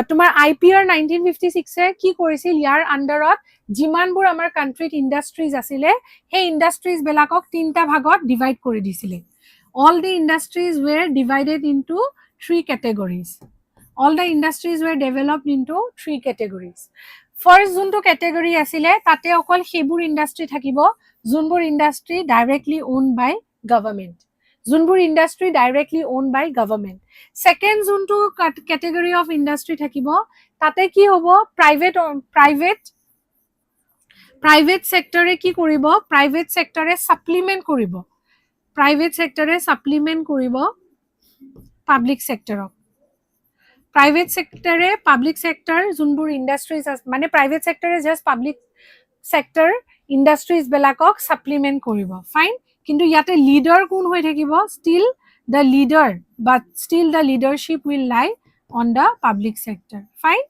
তোমাৰ IPR 1956এ কি কৰিছিল? ইয়াৰ আন্ডাৰত যিমানবোৰ আমাৰ কাণ্ট্ৰিত ইণ্ডাষ্ট্ৰিজ আছিলে, সেই ইণ্ডাষ্ট্ৰিজ বিলাকক 3টা ভাগত ডিভাইড কৰি দিছিলে। All the industries were divided into 3 categories. All the industries were developed into 3 categories. First যোনটো category আছিলে, তাতে অকল সেইবোৰ ইণ্ডাষ্ট্ৰি থাকিব যোনবোৰ industry directly owned by government. Second যোনটো category of industry থাকিব, তাতে কি হ'ব? প্ৰাইভেট সেক্টৰে কি কৰিব? প্ৰাইভেট সেক্টৰে সাপ্লিমেন্ট কৰিব পাব্লিক সেক্টৰক। প্ৰাইভেট সেক্টৰে পাব্লিক সেক্টৰ যোনবোৰ ইণ্ডাষ্ট্ৰিজ মানে প্ৰাইভেট সেক্টৰে জাস্ট পাব্লিক সেক্টৰ ইণ্ডাষ্ট্ৰিজ বিলাকক সাপ্লিমেন্ট কৰিব। ফাইন, কিন্তু ইয়াতে লিডাৰ কোন হৈ থাকিব? still the leadership will lie on the public sector. Fine,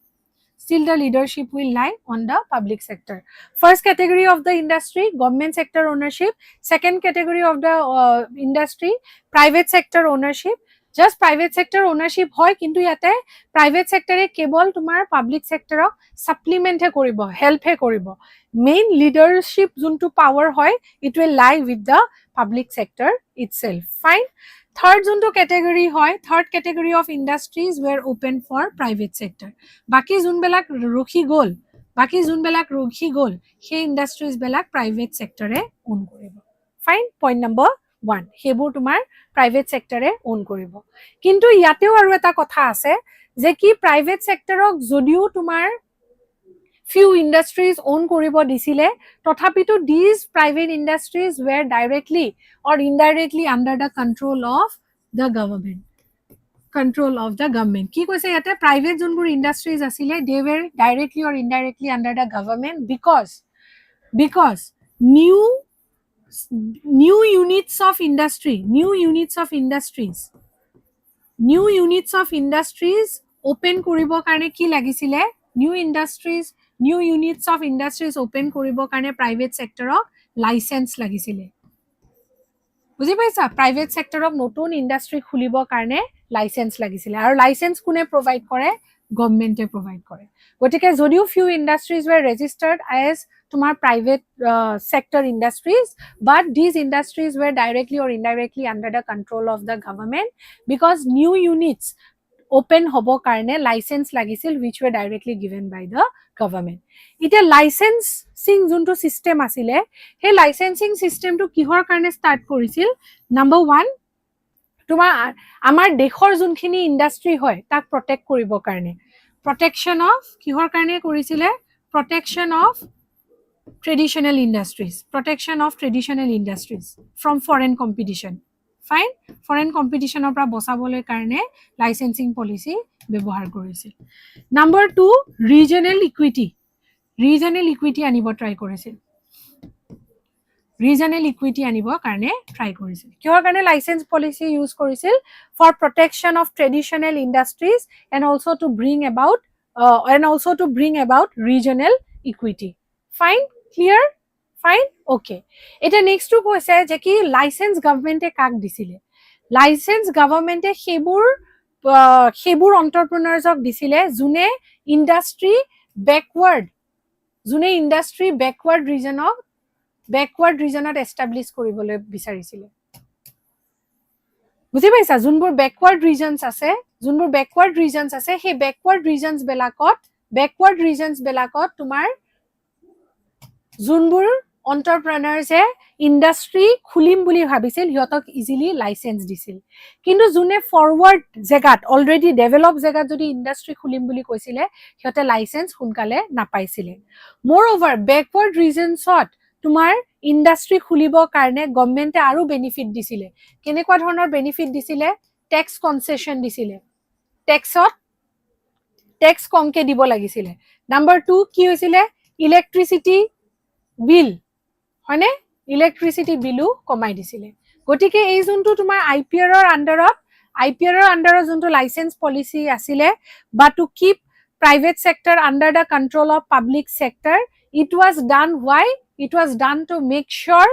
still the leadership will lie on the public sector. First category of the industry, government sector ownership. Second category of the industry, private sector ownership. Just private sector ownership hoy, kintu yate private sector e kebol tumar public sector ok supplement he koribo, help he koribo. Main leadership juntu power hoy, it will lie with the public sector itself. Fine. Third juntu category hoy, third category of industries were open for private sector. Baki junbelak rukhi gol, সেই ইণ্ডাষ্ট্ৰিজ বিলাক প্ৰাইভেট সেক্টৰে ওন কৰিব। ফাইন, পইণ্ট নম্বৰ 1, সেইবোৰ তোমাৰ প্ৰাইভেট সেক্টৰে ওন কৰিব। কিন্তু ইয়াতেও আৰু এটা কথা আছে যে কি প্ৰাইভেট সেক্টৰক যদিও তোমাৰ few industries own কৰিব দিছিলে, তথাপিতো these private industries were directly or indirectly under the control of the government. কি কৈছে ইয়াতে? প্ৰাইভেট যোনবোৰ ইণ্ডাষ্ট্ৰিজ আছিলে, they were directly or indirectly under the government because new units of industries open কৰিবৰ কাৰণে কি লাগিছিলে? new units of industries open কৰিবৰ কাৰণে private sector license লাগিছিলে। বুজি পাইছা প্ৰাইভেট সেক্টৰক নতুন ইন্ডাষ্ট্ৰি খুলিবৰ কাৰণে লাইসেন্স লাগিছিল আৰু লাইসেন্স কোনে প্ৰভাইড কৰে গভৰ্নমেন্টে প্ৰভাইড কৰে গতিকে যদিও ফিউ ইন্ডাষ্ট্ৰিজ ৱেৰ ৰেজিষ্টাৰ্ড এজ তোমাৰ private sector industries but these industries were directly or indirectly under the control of the government because new units open hobo karne license lagisil which were directly given by the government ite licensing junto system asile he licensing system to kihor karne start korisil number 1 তোমাৰ আমাৰ দেশৰ যোনখিনি ইন্ডাষ্ট্ৰি হয় তাক প্ৰটেক্ট কৰিবৰ কাৰণে protection of কিহৰ কাৰণে কৰিছিলে protection of traditional industries from foreign competition fine foreign competition পৰা বচাবলৈ কাৰণে licensing policy ব্যৱহাৰ কৰিছিল number 2 regional equity আনিব ট্ৰাই কৰিছিল regional equity আনিব কাৰণে ট্ৰাই কৰিছিল কিহৰ কাৰণে লাইসেন্স পলিসি ইউজ কৰিছিল for protection of traditional industries and also to bring about regional equity fine clear fine okay এটা নেক্সট টু কৈছে যে কি লাইসেন্স গভর্নমেন্টে কাক দিছিলে লাইসেন্স গভর্নমেন্টে সেবুৰ এন্টাৰপ্ৰেনাৰ্সক দিছিলে যোনে ইন্ডাষ্ট্ৰি ব্যাকওয়াৰ্ড ৰিজনত এস্টাবলিশ কৰিবলৈ বিচাৰিছিলে বুজি পাইছা যোনবোৰ ব্যাকওয়াৰ্ড ৰিজনস আছে সেই ব্যাকওয়াৰ্ড ৰিজনস বেলাকত তোমাৰ যোনবোৰ এন্টাৰপ্ৰেনাৰ্সে ইন্ডাষ্ট্ৰি খুলিম বুলি ভাবিছিল হিয়তক ইজিলি লাইসেন্স দিছিল কিন্তু যোনে ফৰওয়াৰ্ড জেগাত অলৰেডি ডেভেলপ জেগাত যদি ইন্ডাষ্ট্ৰি খুলিম বুলি কৈছিলে হিয়তে লাইসেন্স হুনকালে নাপাইছিলে মোৰ ওভাৰ ব্যাকওয়াৰ্ড ৰিজনসত তোমাৰ ইন্ডাষ্ট্ৰি খুলিবৰ কাৰণে গভৰ্নমেন্টে আৰু বেনিফিট দিছিলে কেনেকুৱা ধৰণৰ বেনিফিট দিছিলে ট্যাক্স কনসেশন দিছিলে ট্যাক্স কমকে দিব লাগিছিলে নাম্বাৰ 2 কি হৈছিলে ইলেক্ট্ৰিসিটি বিল হয়নে ইলেক্ট্ৰিসিটি বিলও কমাই দিছিলে গতিকে এই যোনটো তোমাৰ আইপিআৰ ৰ আন্ডাৰত যোনটো লাইসেন্স পলিসি আছিলে বা to keep private sector under the control of public sector it was done to make sure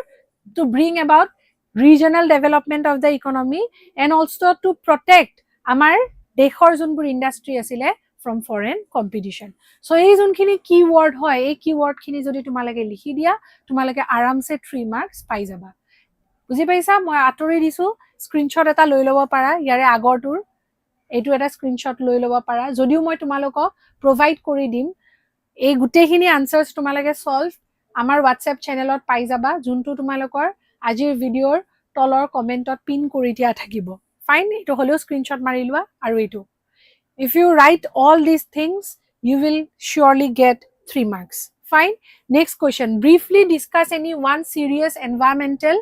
to bring about regional development of the economy and also to protect আমাৰ দেশৰ যোনবোৰ ইন্ডাষ্ট্ৰি আছিলে from foreign competition so এই যোনখিনি কিওয়াৰ্ড হয় এই কিওয়াৰ্ড খিনি যদি তোমালকে লিখি দিয়া তোমালকে আৰামসে 3 মাৰ্কস পাই যাবা বুজি পাইছা মই আতৰি দিছো স্ক্ৰিনশ্বট এটা লৈ লব পাৰা ইয়াৰে আগৰটোৰ এইটো এটা স্ক্ৰিনশ্বট লৈ লব পাৰা যদিও মই তোমালোকক প্ৰভাইড কৰি দিম এই গুটেখিনি আনসাৰ্স তোমালকে সলভ আমাৰ WhatsApp চেনেলত পাই যাবা যোনটো তোমালোকৰ আজিৰ ভিডিওৰ তলৰ কমেন্টত পিন কৰি দিয়া থাকিব ফাইন এটো হলো স্ক্ৰিনশ্বট মাৰি লোৱা আৰু এটো if you write all these things you will surely get 3 marks fine next question briefly discuss any one serious environmental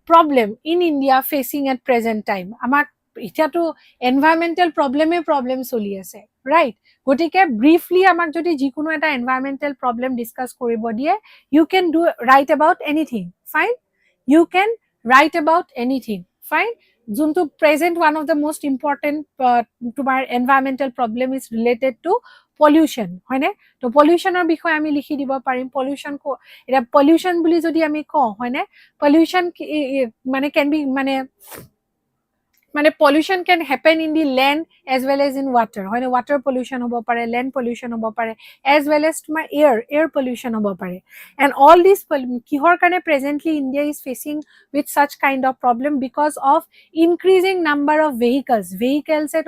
problem in India facing at present time আমাক ইটাটো এনভায়ৰনমেন্টাল প্ৰবলেম চলি আছে ৰাইট গটিকে ব্ৰিফলি আমাক যদি যিকোনো এটা এনভায়ৰনমেন্টাল প্ৰবলেম ডিসকাস কৰিব দিয়ে you can write about anything fine junto present one of the most important tomar environmental problem is related to pollution hoine to pollution or বিষয় আমি লিখি দিব পাৰিম pollution ko এটা pollution বুলি যদি আমি কও hoine pollution মানে can be মানে pollution can happen in the land as well as in water hoine water pollution hobo pare land pollution hobo pare as well as tomar air pollution hobo pare and all these kihor kane presently India is facing with such kind of problem because of increasing number of vehicles e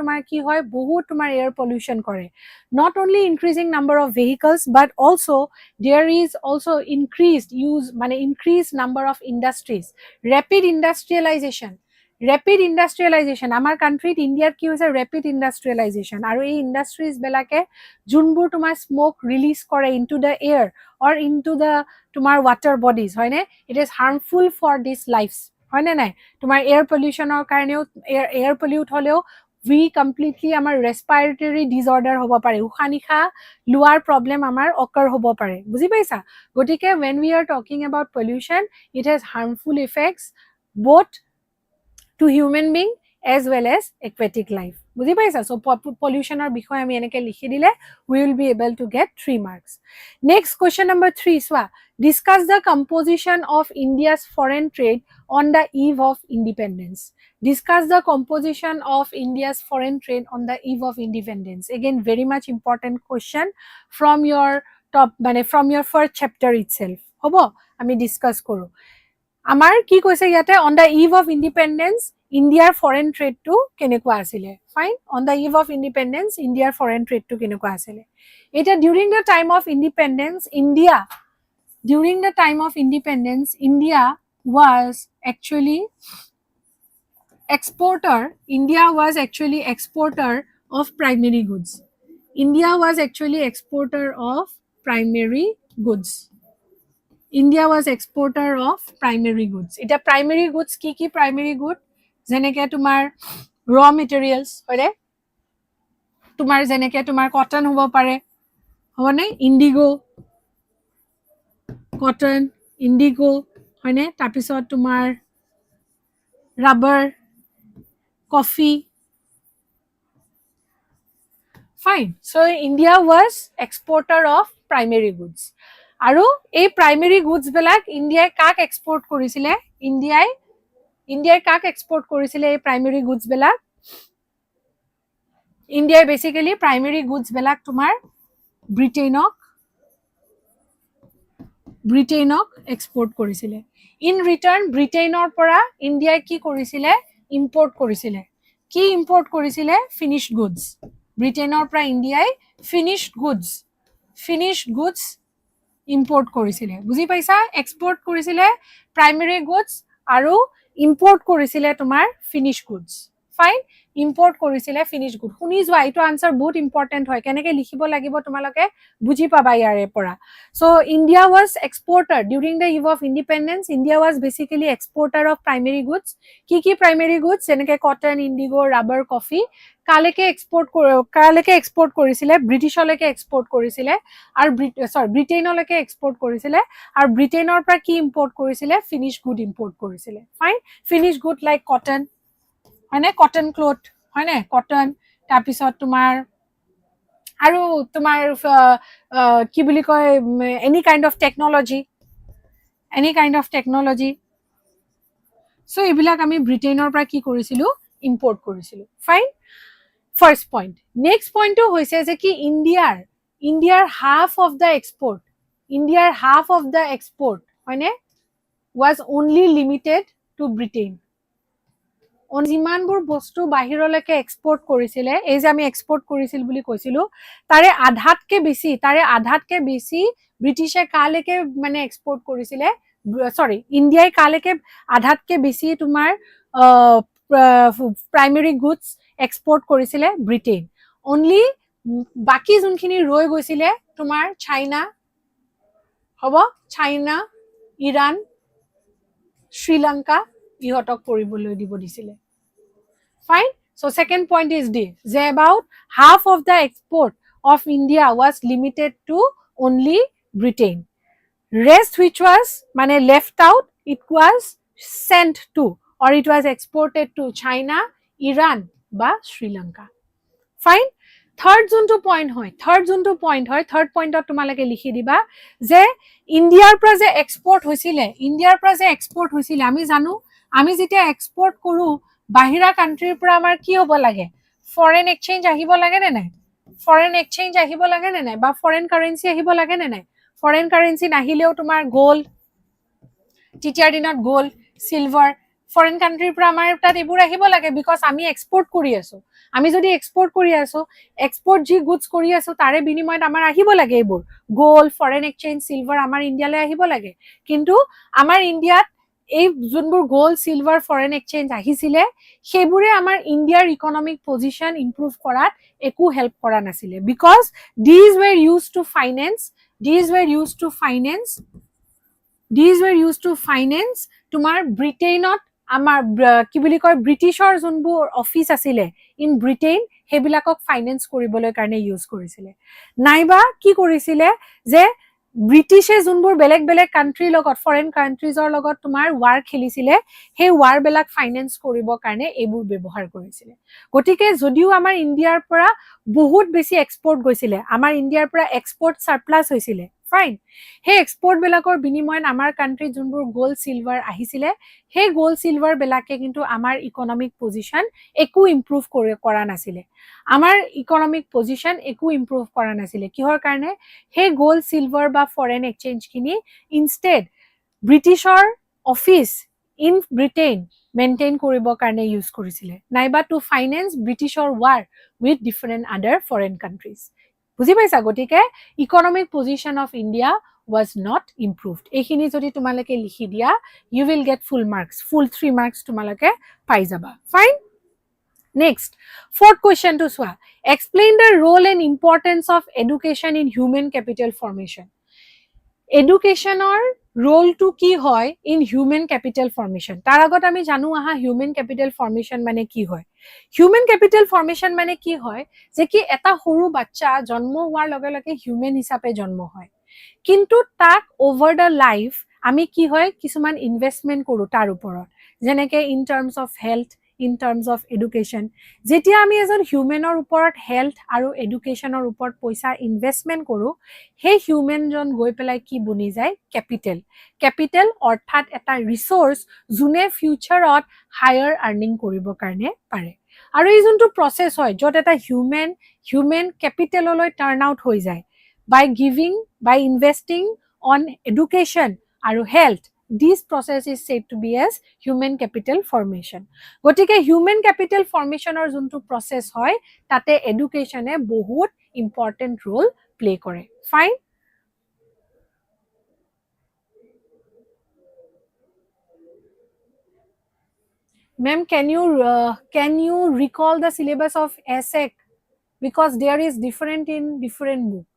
tomar ki hoy bahut tomar air pollution kore not only increasing number of vehicles but also there is also increased number of industries rapid industrialization আমাৰ কান্ট্ৰিত ইন্ডিয়াত কি হৈছে ৰেপিড ইন্ডাষ্ট্ৰিয়েলাইজেশন আৰু এই ইন্ডাষ্ট্ৰিজ বেলাকে যোনবোৰ তোমাৰ স্মোক ৰিলিজ কৰে into the air or into the তোমাৰ ওয়াটাৰ বডিজ হয়নে it is harmful for this lifes হয়নে নাই তোমাৰ এয়াৰ পলিউশনৰ কাৰণেও এয়াৰ পলিউট হলেও we completely আমাৰ ৰেসপিৰেটৰি ডিসঅৰ্ডাৰ হ'ব পাৰে উশানিখা লোৱাৰ প্ৰবলেম আমাৰ অকাৰ হ'ব পাৰে বুজি পাইছা গটিকে when we are talking about pollution it has harmful effects both to human being as well as aquatic life বুজি পাইছা সো পলিউশনৰ বিষয় আমি এনেকে লিখি দিলে we will be able to get 3 marks next question number 3 swa discuss the composition of India's foreign trade on the eve of independence discuss the composition of India's foreign trade on the eve of independence again very much important question from your top মানে from your first chapter itself hobo ami discuss koru amar ki koise yate on the eve of independence India's foreign trade to kenekwa asile fine on the eve of independence India's foreign trade to kenekwa asile eta during the time of independence India was actually exporter of primary goods India was actually exporter of primary goods India was exporter of primary goods eta primary goods ki primary good jeneke tumar raw materials hore tumar jeneke tumar cotton hobo pare hone indigo cotton indigo hone tar pisot tumar rubber coffee fine so India was exporter of primary goods aru ei primary goods belak India kak export korisile India kak export korisile ei primary goods belak India basically primary goods belak tumar Britainok export korisile in return Britainor pora India ki korisile import korisile finished goods Britainor pora India finished goods import korisile buji paisa export korisile primary goods aru import korisile tumar finished goods fine import korisile finished good huni jwa eto answer बहुत important hoy keneke likhibo lagibo tumaloke buji paba yare pora so India was exporter during the eve of independence India was basically exporter of primary goods ki primary goods jeneke cotton indigo rubber coffee kaleke export korisile Britisholeke export korisile ar Britainoleke export korisile ar Britainor pra ki import korisile finished good import korisile fine finished good like cotton hone cotton cloth hone cotton tar pisot tumar aru tumar ki boli koy any kind of technology so ebilak ami Britainor pra ki korisilu import korisilu fine first point next point to hoise je ki India's half of the export hone was only limited to Britain যিমানবোৰ বস্তু বাহিৰলৈকে এক্সপোৰ্ট কৰিছিলে এই যে আমি এক্সপোৰ্ট কৰিছিল বুলি কৈছিলো তাৰে আধাতকে বেছি ব্ৰিটিছে কালেকে মানে এক্সপোৰ্ট কৰিছিলে সৰি ইন্ডিয়াই কালেকে আধাতকে বেছি তোমাৰ প্ৰাইমাৰী গুডস এক্সপোৰ্ট কৰিছিলে ব্ৰিটেইন অনলি বাকি যোনখিনি ৰৈ গৈছিলে তোমাৰ চাইনা ইৰাণ শ্ৰীলংকা ইহতক কৰিবলৈ দিব দিছিলে fine so second point is this about half of the export of India was limited to only Britain rest which was mane left out it was sent to or it was exported to China Iran ba Sri Lanka fine third junto point hoy third point ot tumalake likhi diba je India'r pra je export hoisile ami janu ami jetia export koru bahira country pra amar ki hobo lage foreign exchange ahibo lage ne nai ba foreign currency ahibo lage ne nai foreign currency nahileo tumar gold titiar dinot gold silver foreign country pra amar tat ebur ahibo lage because ami export kori aso আমি যদি এক্সপোর্ট কৰি আছো এক্সপোৰ্ট জি গুডস কৰি আছো তাৰে বিনিময়ত আমাৰ আহিব লাগে এইবোৰ গোল্ড ফৰেন এক্সচেঞ্জ সিলভাৰ আমাৰ ইন্ডিয়ালৈ আহিব লাগে কিন্তু আমাৰ ইন্ডিয়াত এই যোনবোৰ গোল্ড সিলভাৰ ফৰেন এক্সচেঞ্জ আহিছিলে সেইবোৰে আমাৰ ইন্ডিয়াৰ ইকোনমিক পজিশন ইমপ্ৰুভ কৰাত একো হেল্প কৰা নাছিলে because these were used to finance তোমাৰ ব্ৰিটেইনত আমাৰ কি বুলি কয় ব্ৰিটিছৰ যোনবোৰ অফিস আছিলে ইন ব্ৰিটেইন হেবিলাকক ফাইনান্স কৰিবলৈ কাৰণে ইউজ কৰিছিলে নাইবা কি কৰিছিলে যে ব্ৰিটিছে যোনবোৰ বেলেগ বেলেগ কাণ্ট্ৰিৰ লগত ফৰেন কাণ্ট্ৰিজৰ লগত তোমাৰ ৱাৰ খেলিছিলে সেই ৱাৰবিলাক ফাইনেন্স কৰিবৰ কাৰণে এইবোৰ ব্যৱহাৰ কৰিছিলে গতিকে যদিও আমাৰ ইণ্ডিয়াৰ পৰা বহুত বেছি এক্সপৰ্ট গৈছিলে আমাৰ ইণ্ডিয়াৰ পৰা এক্সপৰ্ট সাৰপ্লাস হৈছিলে ফাইন সেই এক্সপৰ্ট বিলাকৰ বিনিময়ত আমাৰ কাণ্ট্ৰিত যোনবোৰ গোল্ড সিলভাৰ আহিছিলে সেই গোল্ড সিলভাৰ বিলাকে কিন্তু আমাৰ ইকনমিক পজিশন একো ইম্প্ৰুভ কৰা নাছিলে আমাৰ ইকনমিক পজিশন একো ইম্প্ৰুভ কৰা নাছিলে কিহৰ কাৰণে সেই গোল্ড সিলভাৰ বা ফৰেন এক্সচেঞ্জ খিনি ইনষ্টেড ব্ৰিটিছৰ অফিচ ইন ব্ৰিটেইন মেইনটেইন কৰিবৰ কাৰণে ইউজ কৰিছিলে নাইবা টু ফাইনেন্স ব্ৰিটিছৰ ৱাৰ উইথ ডিফাৰেণ্ট আদাৰ ফৰেন কাণ্ট্ৰিজ বুজি পাইছা গতিকে economic position of India was not improved এইখিনি যদি তোমালোকে লিখি দিয়া you will get full marks full 3 marks তোমালোকে পাই যাবা fine next fourth question to soa explain the role and importance of education in human capital formation education or role to ki hoy in human capital formation tar agot ami janu aha human capital formation mane ki hoy human capital formation mane ki hoy je ki eta horu bachcha jonmo hoar loge loge human hisabe jonmo hoy কিন্তু তাক ওভার দ্য লাইফ আমি কি হয় কিছুমান ইনভেষ্টমেন্ট কৰো তাৰ ওপৰত যেনেকে in terms of health in terms of education যেতিয়া আমি এজন হিউমেনৰ ওপৰত হেলথ আৰু এডুকেশ্যনৰ ওপৰত পইচা ইনভেষ্টমেন্ট কৰো সেই হিউমেনজন গৈ পেলাই কি বনি যায় কেপিটেল কেপিটেল অৰ্থাৎ এটা ৰিসোৰ্স যোনে ফিউচাৰত হায়াৰ আৰ্নিং কৰিব কাৰণে পাৰে আৰু এই যোনটো প্ৰসেস হয় যত এটা হিউমেন কেপিটেললৈ টাৰ্ন আউট হৈ যায় by giving by investing on education and health this process is said to be as human capital formation gotike human capital formation or juntu process hoy tate education e bahut important role play kore fine ma'am can you recall the syllabus of ASSEC because there is different in different book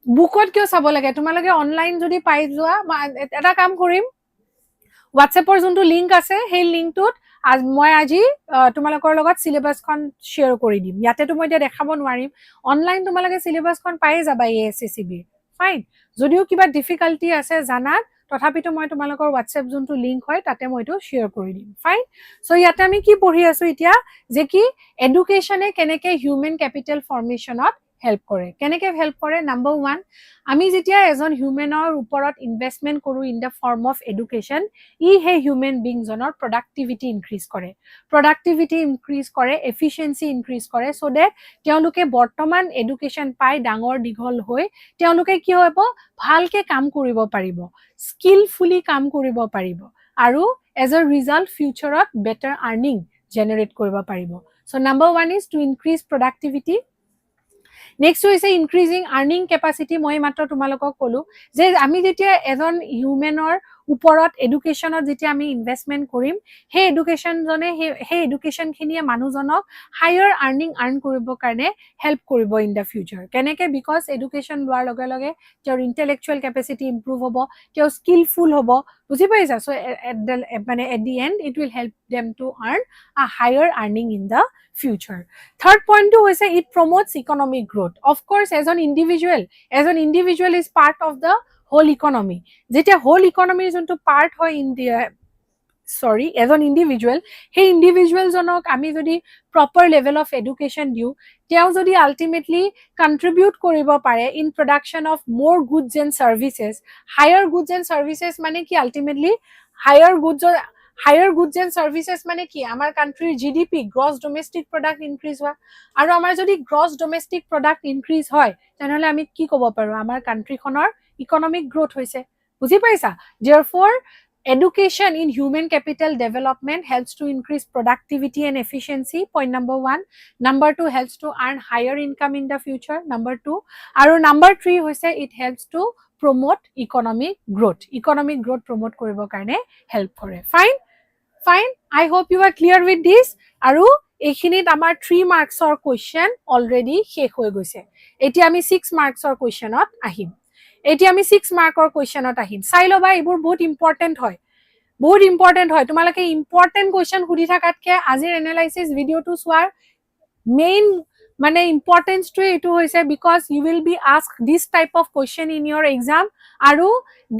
বুকত কিয় চাব লাগে তোমালোকে অনলাইন যদি পাই যোৱা এটা কাম কৰিম হোৱাটছএপৰ যোনটো লিংক আছে সেই লিংকটোত মই আজি তোমালোকৰ লগত সিলেবাসখন শেয়াৰ কৰি দিম ইয়াতেতো মই এতিয়া দেখাব নোৱাৰিম অনলাইন তোমালোকে সিলেবাসখন পাই যাবা ASSEB ফাইন যদিও কিবা ডিফিকাল্টি আছে জানাত তথাপিতো মই তোমালোকৰ হোৱাটছএপ যোনটো লিংক হয় তাতে মই এইটো শেয়াৰ কৰি দিম ফাইন সো ইয়াতে আমি কি পঢ়ি আছো এতিয়া যে কি এডুকেশ্যনে কেনেকে হিউমেন কেপিটেল ফৰ্মেশ্যনত হেল্প কৰে কেনেকে হেল্প কৰে নাম্বাৰ 1 আমি যেতিয়া এজন হিউমেনৰ ওপৰত ইনভেষ্টমেন্ট কৰো in the form of education ই হে হিউমেন বিং জনৰ প্ৰডাক্টিভিটি ইনক্ৰিজ কৰে এফিচিয়েন্সি ইনক্ৰিজ কৰে সো দ্যাট তেওঁলোকে বৰ্তমান এডুকেশ্যন পাই ডাঙৰ দীঘল হৈ তেওঁলোকে কি হ'ব ভালকে কাম কৰিব পাৰিব স্কিলফুলি কাম কৰিব পাৰিব আৰু এজ আ ৰিজাল্ট ফিউচাৰত বেটাৰ আৰ্নিং জেনাৰেট কৰিব পাৰিব so number 1 is to increase productivity next হৈছে ইনক্ৰিজিং আৰ্নিং কেপাচিটি মই মাত্ৰ তোমালোকক কলো যে আমি যেতিয়া এজন হিউমেনৰ ওপৰত এডুকেশ্যনত যেতিয়া আমি ইনভেষ্টমেন্ট কৰিম সেই এডুকেশ্যন জনে সেই এডুকেশ্যন খিনিয়ে মানুহজনক হায়াৰ আৰ্নিং আৰ্ন কৰিবৰ কাৰণে হেল্প কৰিব ইন দা ফিউচাৰ কেনেকে বিকজ এডুকেশ্যন লোৱাৰ লগে লগে তেওঁৰ ইন্টেলেকচুৱেল কেপাচিটি ইম্প্ৰুভ হ'ব তেওঁ স্কিলফুল হ'ব বুজি পাইছা so at the end it will help them to earn a higher earning in the future third point to hoise it promotes economic growth of course as an individual is part of the whole economy jetia whole economy jonto part hoy in the as an individual hey individual jonok ami jodi proper level of education diu teo jodi ultimately contribute koribo pare in production of more goods and services higher goods and services mane ki ultimately higher goods and services মানে কি আমাৰ কান্ট্ৰিৰ GDP gross domestic product increase হোৱা আৰু আমাৰ যদি গ্ৰছ ডমেষ্টিক প্ৰডাক্ট ইনক্ৰিজ হয় তেনেহলে আমি কি ক'ব পাৰো আমাৰ কান্ট্ৰিখনৰ ইকনমিক গ্ৰোথ হৈছে বুজি পাইছা therefore education in human capital development helps to increase productivity and efficiency point number 1 number 2 helps to earn higher income in the future number 2 আৰু number 3 hoise it helps to promote economic growth promote koribo karone help kore fine I hope you are clear with this aru ekhinit amar 3 marks or question already shekh hoy goise eti ami 6 marks or question ot ahim sai loba ebur bahut important hoy tumalake important question hudi thakatke azir analysis video to swar main মানে ইম্পৰ্টেন্সটো এইটো হৈছে because you will be ask this type of question in your exam আৰু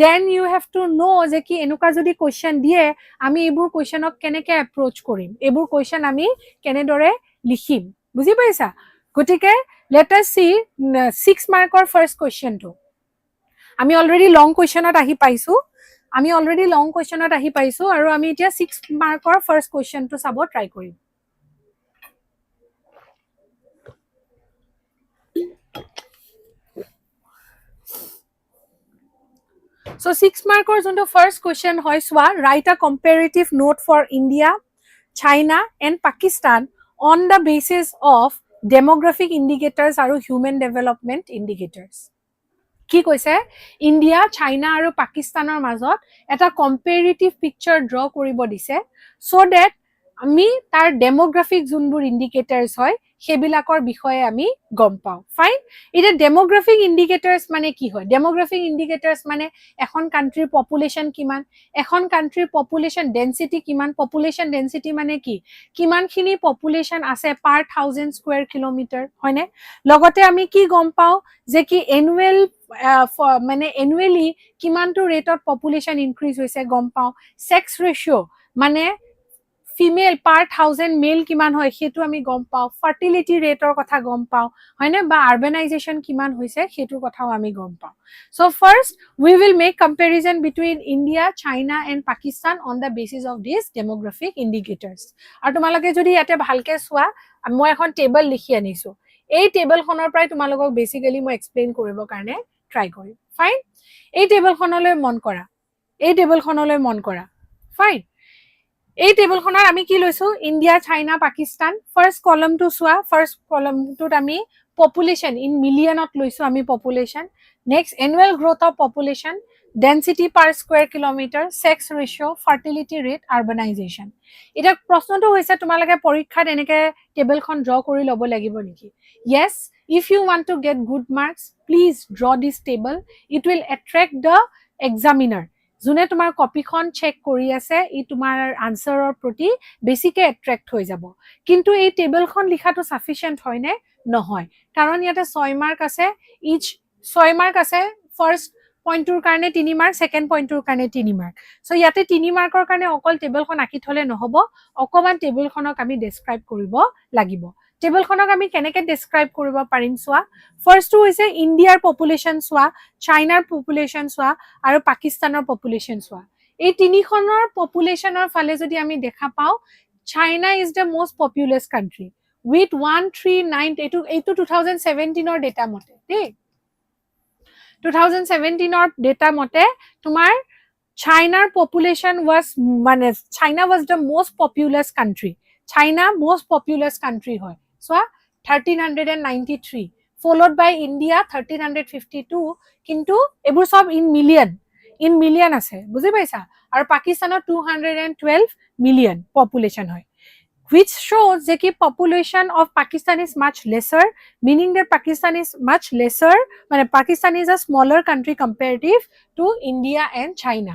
then you have to know' যে কি এনেকুৱা যদি কুৱেশ্যন দিয়ে আমি এইবোৰ কুৱেশ্যনক কেনেকৈ এপ্ৰ'চ কৰিম, এইবোৰ কুৱেশ্যন আমি কেনেদৰে লিখিম, বুজি পাইছা? গতিকে লেট আছ সি 6 মাৰ্কৰ ফাৰ্ষ্ট কুৱেশ্যনটো। আমি অলৰেডি লং কুৱেশ্যনত আহি পাইছো আৰু আমি এতিয়া 6 মাৰ্কৰ ফাৰ্ষ্ট কুৱেশ্যনটো চাব ট্ৰাই কৰিম। So 6 markers on the first question hoy swa, write a comparative note for India, China and Pakistan on the basis of demographic indicators aru human development indicators. কি কৈছে ইণ্ডিয়া চাইনা আৰু পাকিস্তানৰ মাজত এটা কম্পেৰিটিভ পিকচাৰ ড্ৰ কৰিব দিছে সো দ্যাট আমি তাৰ ডেমোগ্ৰাফিক যোনবোৰ ইণ্ডিকেটৰ্ছ হয় সেইবিলাকৰ বিষয়ে আমি গম পাওঁ। ফাইন, এতিয়া ডেমোগ্ৰাফিক ইণ্ডিকেটৰ্ছ মানে কি হয়? ডেমোগ্ৰাফিক ইণ্ডিকেটৰ্ছ মানে এখন কাণ্ট্ৰিৰ পপুলেশ্যন কিমান, এখন কাণ্ট্ৰিৰ পপুলেশ্যন ডেন্সিটি কিমান, পপুলেশ্যন ডেন্সিটি মানে কি, কিমানখিনি পপুলেশ্যন আছে পাৰ 1000 স্কুৱেৰ কিলোমিটাৰ, হয়নে? লগতে আমি কি গম পাওঁ যে কি এনুৱেল মানে এনুৱেলি কিমানটো ৰেটত পপুলেশ্যন ইনক্ৰিজ হৈছে গম পাওঁ, ছেক্স ৰেচিঅ' মানে ফিমেল পাৰ 1000 মেল কিমান হয় সেইটো আমি গম পাওঁ, ফাৰ্টিলিটি ৰেটৰ কথা গম পাওঁ, হয়নে? বা আৰ্বানাইজেশ্যন কিমান হৈছে সেইটোৰ কথাও আমি গম পাওঁ। So' first we will make comparison between India, China and Pakistan on the basis of this demographic indicators. আৰু তোমালোকে যদি ইয়াতে ভালকে চোৱা মই এখন টেবল লিখি আনিছো, এই টেবলখনৰ পৰাই তোমালোকক বেচিকেলি মই এক্সপ্লেইন কৰিবৰ কাৰণে ট্ৰাই কৰিম। ফাইন, এই টেবলখনলৈ মন কৰা, এই টেবলখনলৈ মন কৰা। ফাইন, এই টেবলখনৰ আমি কি লৈছো ইণ্ডিয়া, চাইনা, পাকিস্তান। ফাৰ্ষ্ট কলমটো চোৱা, ফাৰ্ষ্ট কলমটোত আমি পপুলেশ্যন ইন মিলিয়নত লৈছো আমি population, next annual growth of population, density per square kilometre, sex ratio', fertility rate, urbanization. এতিয়া প্ৰশ্নটো হৈছে তোমালোকে পৰীক্ষাত এনেকে টেবলখন ড্ৰ কৰি ল'ব লাগিব নেকি? য়েছ, if you want to get good marks please draw this table, it will attract the examiner। যোনে তোমাৰ কপিখন চেক কৰি আছে ই তোমাৰ আনসাৰৰ প্ৰতি বেছিকে এট্ৰেক্ট হৈ যাব। কিন্তু এই টেবলখন লিখাটো সাফিচিয়েন্ট হয় নে? নহয়, কাৰণ ইয়াতে 6 মাৰ্ক আছে, ইচ 6 মাৰ্ক আছে, ফাৰ্ষ্ট পইণ্টৰ কাৰণে 3 মাৰ্ক, সেকেন্ড পইণ্টৰ কাৰণে 3 মাৰ্ক। সো ইয়াতে 3 মাৰ্কৰ কাৰণে অকল টেবলখন আঁকি থলে নহব, অকমান টেবলখনক আমি ডেসক্ৰাইব কৰিব লাগিব। টেবলখনক আমি কেনেকে ডেসক্ৰাইব কৰিব পাৰিম চোৱা, ফাৰ্ষ্টটো হৈছে ইণ্ডিয়াৰ পপুলেশ্যন চোৱা, চাইনাৰ পপুলেশ্যন চোৱা আৰু পাকিস্তানৰ পপুলেশ্যন চোৱা। এই তিনিখনৰ পপুলেশ্যনৰ ফালে যদি আমি দেখা পাওঁ, China is the most populous country with 139, এইটো 2017ৰ ডেটা মতে দেই, 2017ৰ ডেটা মতে তোমাৰ চাইনাৰ পপুলেশ্যন ৱাজ মানে China was the most populous country, China most populous country হয় চোৱা 1393, followed by India 1352, কিন্তু এবোৰ সব ইন মিলিয়ন আছে, বুজি পাইছা? আৰু পাকিস্তানৰ 212 মিলিয়ন পপুলেশ্যন হয়, which shows যে কি population of Pakistan is much lesser, meaning that Pakistan is much lesser, মানে Pakistan is a smaller country comparative to India and China।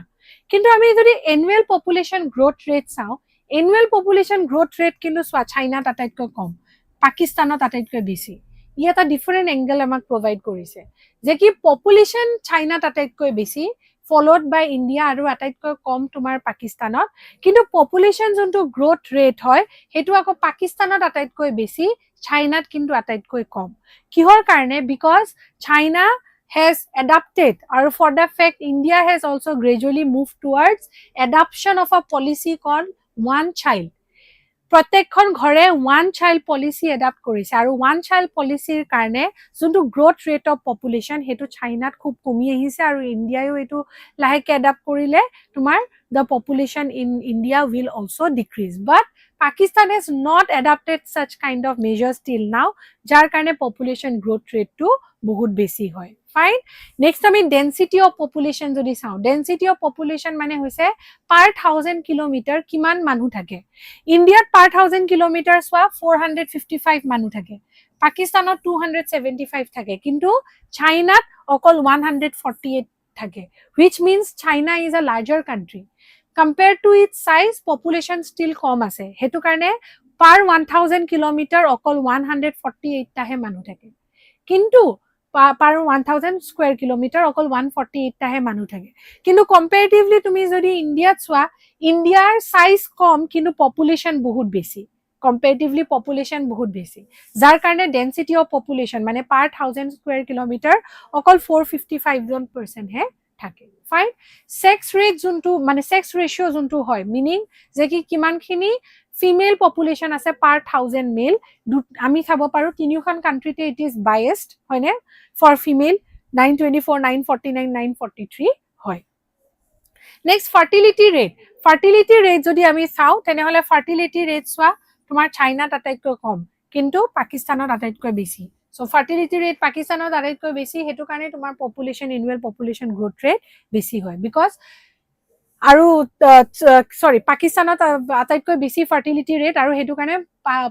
কিন্তু আমি যদি annual population growth rate চাওঁ, annual population growth rate কিন্তু চোৱা চাইনাত আটাইতকৈ কম, পাকিস্তানত আটাইতকৈ বেছি। ই এটা ডিফাৰেণ্ট এংগল আমাক প্ৰভাইড কৰিছে যে কি পপুলেশ্যন চাইনাত আটাইতকৈ বেছি, ফলোড বাই ইণ্ডিয়া আৰু আটাইতকৈ কম তোমাৰ পাকিস্তানত, কিন্তু পপুলেশ্যন যোনটো গ্ৰোথ ৰেট হয় সেইটো আকৌ পাকিস্তানত আটাইতকৈ বেছি, চাইনাত কিন্তু আটাইতকৈ কম। কিহৰ কাৰণে? Because China has adapted, or for the fact India has also gradually moved towards adoption of a policy called one child। প্ৰত্যেকখন ঘৰে ওৱান চাইল্ড পলিচি এডাপ্ট কৰিছে, আৰু ওৱান চাইল্ড পলিচিৰ কাৰণে যোনটো গ্ৰোথ ৰেট অফ পপুলেশ্যন সেইটো চাইনাত খুব কমি আহিছে, আৰু ইণ্ডিয়ায়ো এইটো লাহেকে এডাপ্ট কৰিলে তোমাৰ the population in India will also' decrease, but Pakistan has not adapted ছাচ kind of measures till now, যাৰ কাৰণে পপুলেশ্যন গ্ৰোথ ৰেটটো বহুত বেছি হয়। ফাইন, নেক্সট আমি ডেন্সিটি অফ পপুলেশ্যন যদি চাওঁ, ডেন্সিটি অফ পপুলেশ্যন মানে হৈছে পাৰ 1000 কিলোমিটাৰ কিমান মানুহ থাকে। ইণ্ডিয়াত পাৰ 1000 কিলোমিটাৰ চোৱা 455 মানুহ থাকে, পাকিস্তানত 275 থাকে, কিন্তু চাইনাত অকল 148 থাকে, which means China is a larger country compared to its size, population still কম আছে। সেইটো কাৰণে পাৰ 1000 কিলোমিটাৰ অকল 148 টাহে মানুহ থাকে কিন্তু পাৰ 1000 স্কয়াৰ কিলোমিটাৰ অকল 148 টাহে মানুহ থাকে কিন্তু কম্পাৰেটিভলি তুমি যদি ইণ্ডিয়াত চোৱা ইণ্ডিয়াৰ সাইজ কম কিন্তু পপুলেশন বহুত বেছি comparatively population বহুত বেছি যাৰ কাৰণে density of population মানে per 1000 square kilometer অকল 455 জন person হে থাকে ফাইন সেক্স ৰেট যোনটো মানে সেক্স ৰেশিও যোনটো হয় মিনিং যে কি কিমানখিনি ফিমেল পপুলেশন আছে per 1000 মেল আমি চাব পাৰো তিনিখন কান্ট্ৰিতে ইট ইজ biased হয়নে ফৰ ফিমেল 924 949 943 হয় নেক্সট ফাৰ্টিলিটি ৰেট যদি আমি চাও তেনেহলে ফাৰ্টিলিটি ৰেট চোৱা তোমাৰ চাইনাত আটাইতকৈ কম কিন্তু পাকিস্তানত আটাইতকৈ বেছি সো ফাৰ্টিলিটি ৰেট পাকিস্তানত আটাইতকৈ বেছি হেতু কাৰণে তোমাৰ population annual population growth rate বেছি হয় বিকজ আৰু সৰি পাকিস্তানত আটাইতকৈ বেছি ফাৰ্টিলিটি ৰেট আৰু হেতু কাৰণে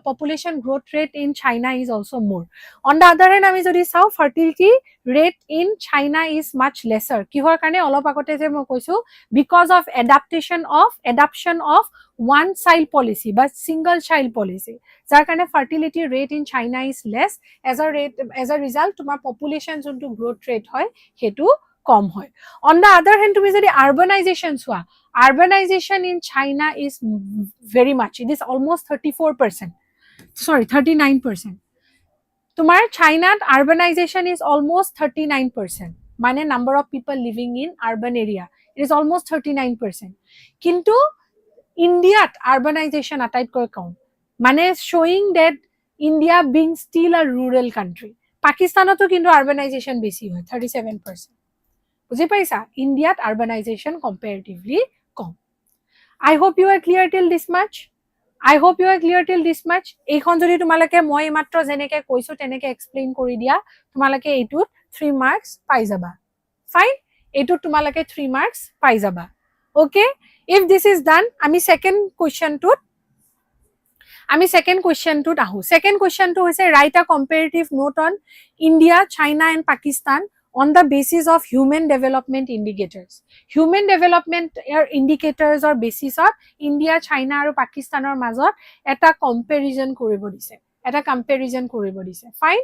population growth rate in China is also more. On the other hand, আমি যদি চাও fertility rate in China is much lesser. কিহৰ কাৰণে অলপ আগতে যে মই কৈছো because of adoption of one child policy বা single child policy. যাৰ কাৰণে fertility rate in China is less as a result তোমাৰ population যোনটো growth rate হয় হেতু কম হয় on the other hand তুমি যদি urbanization চোৱা urbanization in China is very much it is almost 39% তোমার China urbanization is almost 39% মানে number of people living in urban area it is almost 39% কিন্তু India urbanization আটাইতকৈ কম মানে showing that India being still a rural country পাকিস্তানতো কিন্তু urbanization বেছি হয় 37% বুজি পাইছা ইণ্ডিয়াত urbanization comparatively com I hope you are clear till this much এইখন যদি তোমালকে মই মাত্ৰ জেনেকে কৈছো তেনেকে এক্সপ্লেইন কৰি দিয়া তোমালকে এইটোত 3 মার্কস পাই যাবা ফাইন এইটোত তোমালকে 3 মার্কস পাই যাবা okay if this is done আমি সেকেন্ড কোৱেশ্চনটোত আহো সেকেন্ড কোৱেশ্চনটো হৈছে write a comparative note on India China and Pakistan on the basis of human development indicators or basis of India China আৰু Pakistaনৰ মাজত এটা comparison কৰিব দিছে fine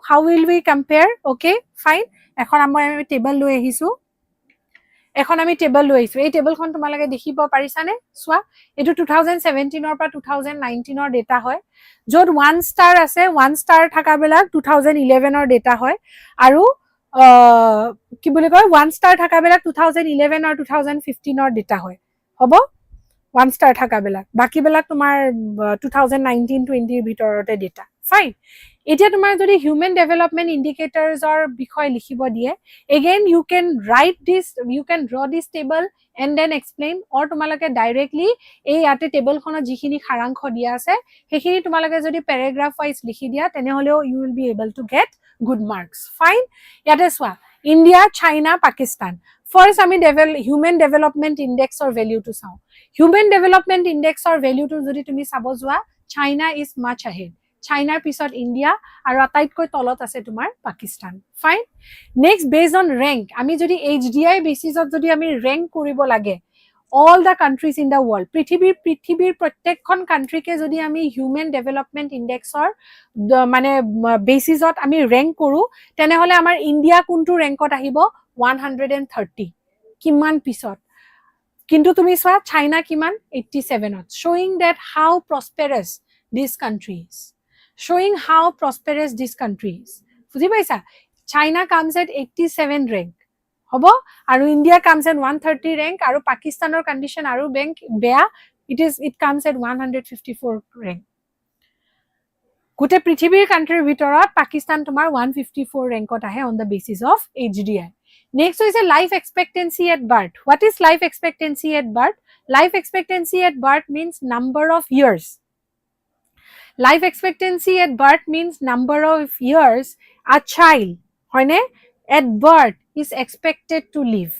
how will we compare okay fine এখন আমি টেবল লৈ আহিছো এই টেবলখন তোমালকে দেখিব পাৰিছানে সোৱা এটো 2017 ৰ পৰা 2019 ৰ ডেটা হয় যত 1 ষ্টাৰ আছে 1 ষ্টাৰ থাকা বেলা 2011 ৰ ডেটা হয় আৰু কি বুলি কয় 1 ষ্টাৰ থাকা বেলা 2011 আৰু 2015 ৰ ডেটা হয় হ'ব 1 ষ্টাৰ থাকা বেলা বাকি বেলা তোমাৰ 2019 20 ৰ ভিতৰতে ডেটা ফাইন এতিয়া তোমাৰ যদি হিউম্যান ডেভেলপমেন্ট ইন্ডিকেটৰস অৰ বিষয় লিখিব দিয়ে again you can draw this table and then explain or তোমালকে ডাইৰেক্টলি এই আতে টেবলখনত যিখিনি খাৰাংখ দিয়া আছে হেখিনি তোমালকে যদি প্যাৰাগ্ৰাফ ওয়াইজ লিখি দিয়া তেনেহলেও you will be able to get good marks fine ইয়াতে সোৱা ইন্ডিয়া চাইনা পাকিস্তান first আমি human development index or value to চাও human development index or value to যদি তুমি চাব যোৱা China is much ahead China পিছত ইন্ডিয়া আৰু আটাইতকৈ তলত আছে তোমাৰ Pakistan fine next based on rank আমি যদি HDI বেসিছত যদি আমি rank কৰিব লাগে all the countries in the world পৃথিৱীৰ প্ৰত্যেকখন কান্ট্ৰিকে যদি আমি হিউম্যান ডেভেলপমেন্ট ইন্ডেক্সৰ মানে বেসিছত আমি rank কৰো তেনেহলে আমাৰ ইন্ডিয়া কোনটো ৰেংকত আহিব 130 কিমান পিছত কিন্তু তুমি চোৱা চাইনা কিমান 87 ত showing that how prosperous this country is বুজি পাইছা China comes at 87 rank হবো আৰু ইন্ডিয়া comes at 130 rank আৰু পাকিস্তানৰ কন্ডিশন আৰু বেয়া it comes at 154 rank গুটে পৃথিৱীৰ কান্ট্ৰিৰ ভিতৰত পাকিস্তান তোমাৰ 154 ৰেংকত আহে on the basis of HDI next is a life expectancy at birth what is life expectancy at birth means number of years life expectancy at birth means number of years a child হয়নে at birth is expected to live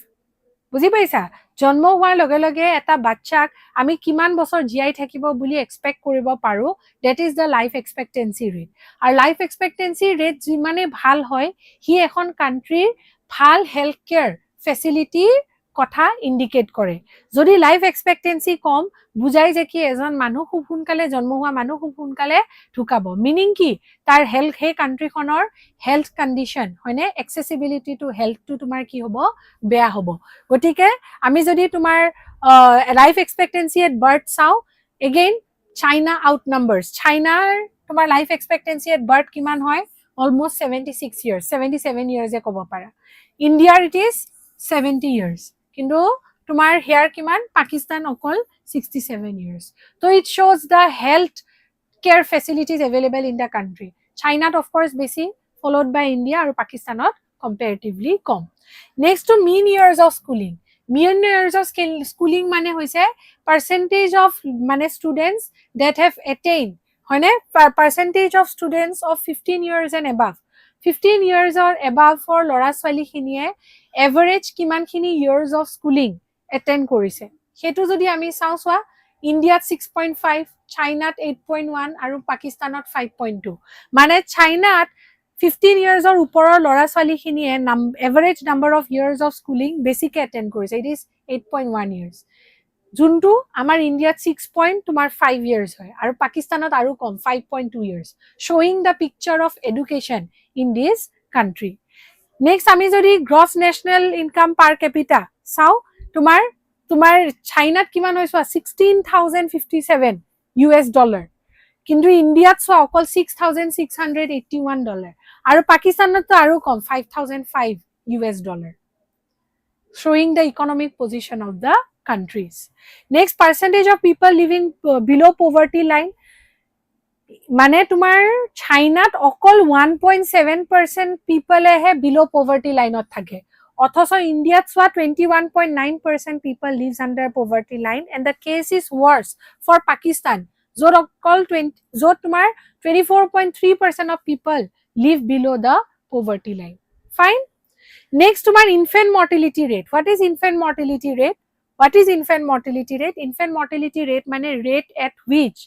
বুজি পাইছা জন্ম হোৱাৰ লগে লগে এটা বাচ্চাক আমি কিমান বছৰ জীয়াই থাকিব বুলি এক্সপেক্ট কৰিব পাৰো that is the life expectancy rate আৰু life expectancy rate যিমানে ভাল হয় হি এখন কান্ট্ৰিৰ ভাল হেলথ কেয়াৰ ফেসিলিটি কথা ইন্ডিকেট কৰে যদি লাইফ এক্সপেক্টেন্সি কম বুজাই যে কি এজন মানুহ খুব সোনকালে জন্ম হোৱা মানুহ খুব সোনকালে ঢুকাব মিনিং কি তাৰ হেল্থ হে কান্ট্ৰিখনৰ হেল্থ কন্ডিশন হয়নে এক্সেসিবিলিটি টু হেল্থ টু তোমাৰ কি হ'ব বেয়া হ'ব গতিকে আমি যদি তোমাৰ লাইফ এক্সপেক্টেন্সি এট বাৰ্থ চাও এগেইন চাইনা আউটনাম্বাৰ্স চাইনাৰ তোমাৰ লাইফ এক্সপেক্টেন্সি এট বাৰ্থ কিমান হয় অলমোস্ট 76 years 77 years এ ক'ব পাৰা ইণ্ডিয়াৰ ইট ইজ 70 years কিন্তু তোমাৰ হেয়াৰ কিমান পাকিস্তান অকল 67 years so it shows the health care facilities available in the country China of course বেছি followed by India আৰু পাকিস্তানত comparatively com next to mean years of schooling mean years of schooling মানে হৈছে percentage of মানে students that have attained হয়নে percentage of students of 15 years and above 15 years or above for লৰা ছোৱালী খিনিয়ে average কিমান খিনি years of schooling attend কৰিছে হেতু যদি আমি চাও সোৱা ইন্ডিয়াত 6.5 চাইনাত 8.1 আৰু পাকিস্তানত 5.2 মানে চাইনাত 15 years or ওপৰৰ লৰা ছোৱালী খিনিয়ে average number of years of schooling বেছিকে attend কৰিছে it is 8.1 years যোনটো আমাৰ ইন্ডিয়াত 6.5 years হয় আৰু পাকিস্তানত আৰু কম 5.2 years showing the picture of education in this country next আমি যদি gross national income per capita চাও তোমাৰ চাইনাত কিমান হয় সোৱা 16057 US dollar কিন্তু ইন্ডিয়াত সোৱা অকল 6681 dollar আৰু পাকিস্তানত তো আৰু কম 5005 US dollar showing the economic position of the countries next percentage of people living below poverty line মানে তোমাৰ চাইনাত অকল 1.7% people হে below poverty line ত থাকে অথচ ইন্ডিয়াত সোৱা 21.9% people lives under poverty line and the case is worse for Pakistan যত অকল যত তোমাৰ 24.3% of people live below the poverty line fine next তোমাৰ infant mortality rate what is infant mortality rate infant mortality rate মানে rate at which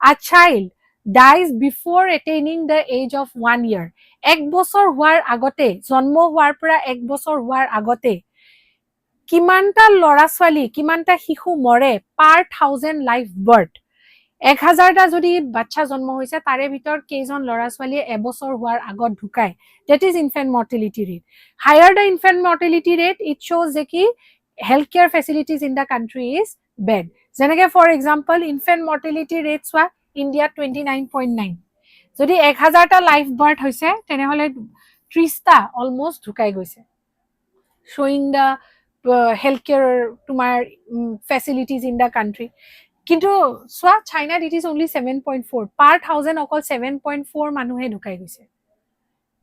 a child dies before attaining the age of 1 year এক বছৰ হোৱাৰ আগতে জন্ম হোৱাৰ পৰা এক বছৰ হোৱাৰ আগতে কিমানটা লৰা ছোৱালী কিমানটা শিশু মৰে per 1000 live birth 1000টা যদি বাচ্চা জন্ম হৈছে তাৰে ভিতৰ কেইজন লৰা ছোৱালী এবছৰ হোৱাৰ আগত ঢুকায় that is infant mortality rate higher the infant mortality rate it shows যে কি healthcare facilities in the country is bad যেনেকে for example infant mortality rate সোৱা India 29.9 যদি 1000টা লাইফ বাৰ্থ হৈছে তেনেহলে 30টা অলমোস্ট ঢুকাই গৈছে showing the healthcare তোমাৰ facilities in the country কিন্তু সোৱা চাইনাত it is only 7.4 per 1000 অকল 7.4 মানুহে ঢুকাই গৈছে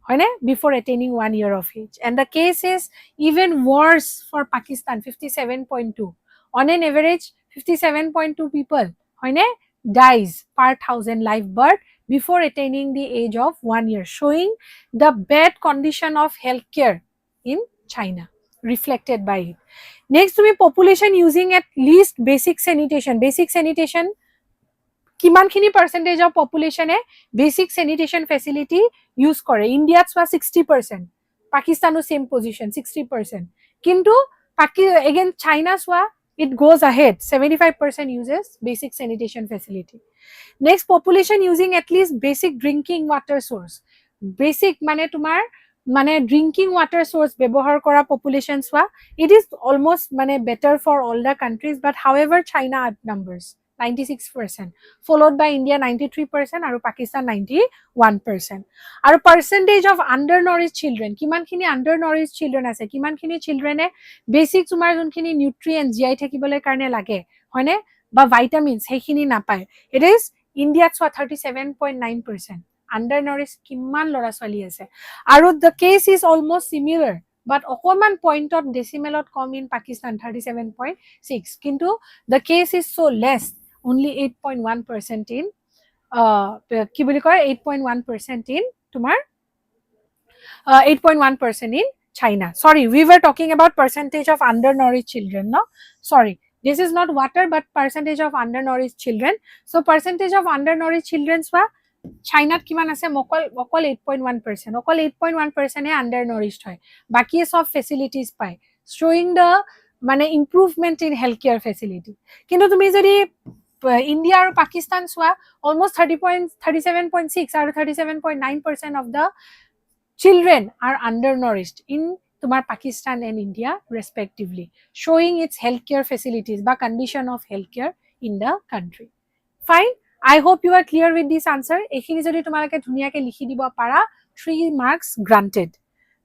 হয়নে before attaining 1 year of age and the case is even worse for Pakistan 57.2 on an average 57.2 people হয়নে dies per 1000 live birth before attaining the age of 1 year showing the bad condition of healthcare in China reflected by it next to me population using at least basic sanitation কিমানখিনি percentage of population A basic sanitation facility use কৰে ইন্ডিয়াত সোৱা 60% পাকিস্তানো same position 60% কিন্তু again China সোৱা it goes ahead 75% uses basic sanitation facility next population using at least basic drinking water source basic মানে তোমাৰ মানে drinking water source ব্যৱহাৰ কৰা population সোৱা it is almost মানে better for all the countries but however China outnumbers 96% followed by India 93% আৰু Pakistan 91% আৰু percentage of undernourished children কিমানখিনি undernourished children আছে কিমানখিনি children এ basic তোমাৰ যোনখিনি nutrients জিয়াই থাকিবলৈ কাৰণে লাগে হয়নে বা vitamins হেখিনি নাপায় it is India 37.9% undernourished কিমান লৰা ছোৱালী আছে আৰু the case is almost similar but অকমান point of decimal to com in Pakistan 37.6 কিন্তু the case is so less only 8.1% in কি বুলি কয় 8.1% in তোমাৰ 8.1% in China sorry we were talking about percentage of undernourished children no sorry this is not water but percentage of undernourished children so percentage of undernourished children সোৱা চাইনাত কিমান আছে অকল 8.1% অকল 8.1% হে undernourished হয় বাকি সব facilities পায় showing the মানে improvement in health care facility কিন্তু তুমি যদি ইণ্ডিয়া আৰু পাকিস্তান চোৱা অলমষ্ট 37.6 আৰু 37.9% of the children are undernourished in তোমার Pakistan and India respectively, showing its healthcare facilities বা condition of healthcare in the country. Fine. I hope you are clear with this answer. এইখিনি যদি তোমালোকে ধুনীয়াকে লিখি দিব পাৰা 3 marks granted.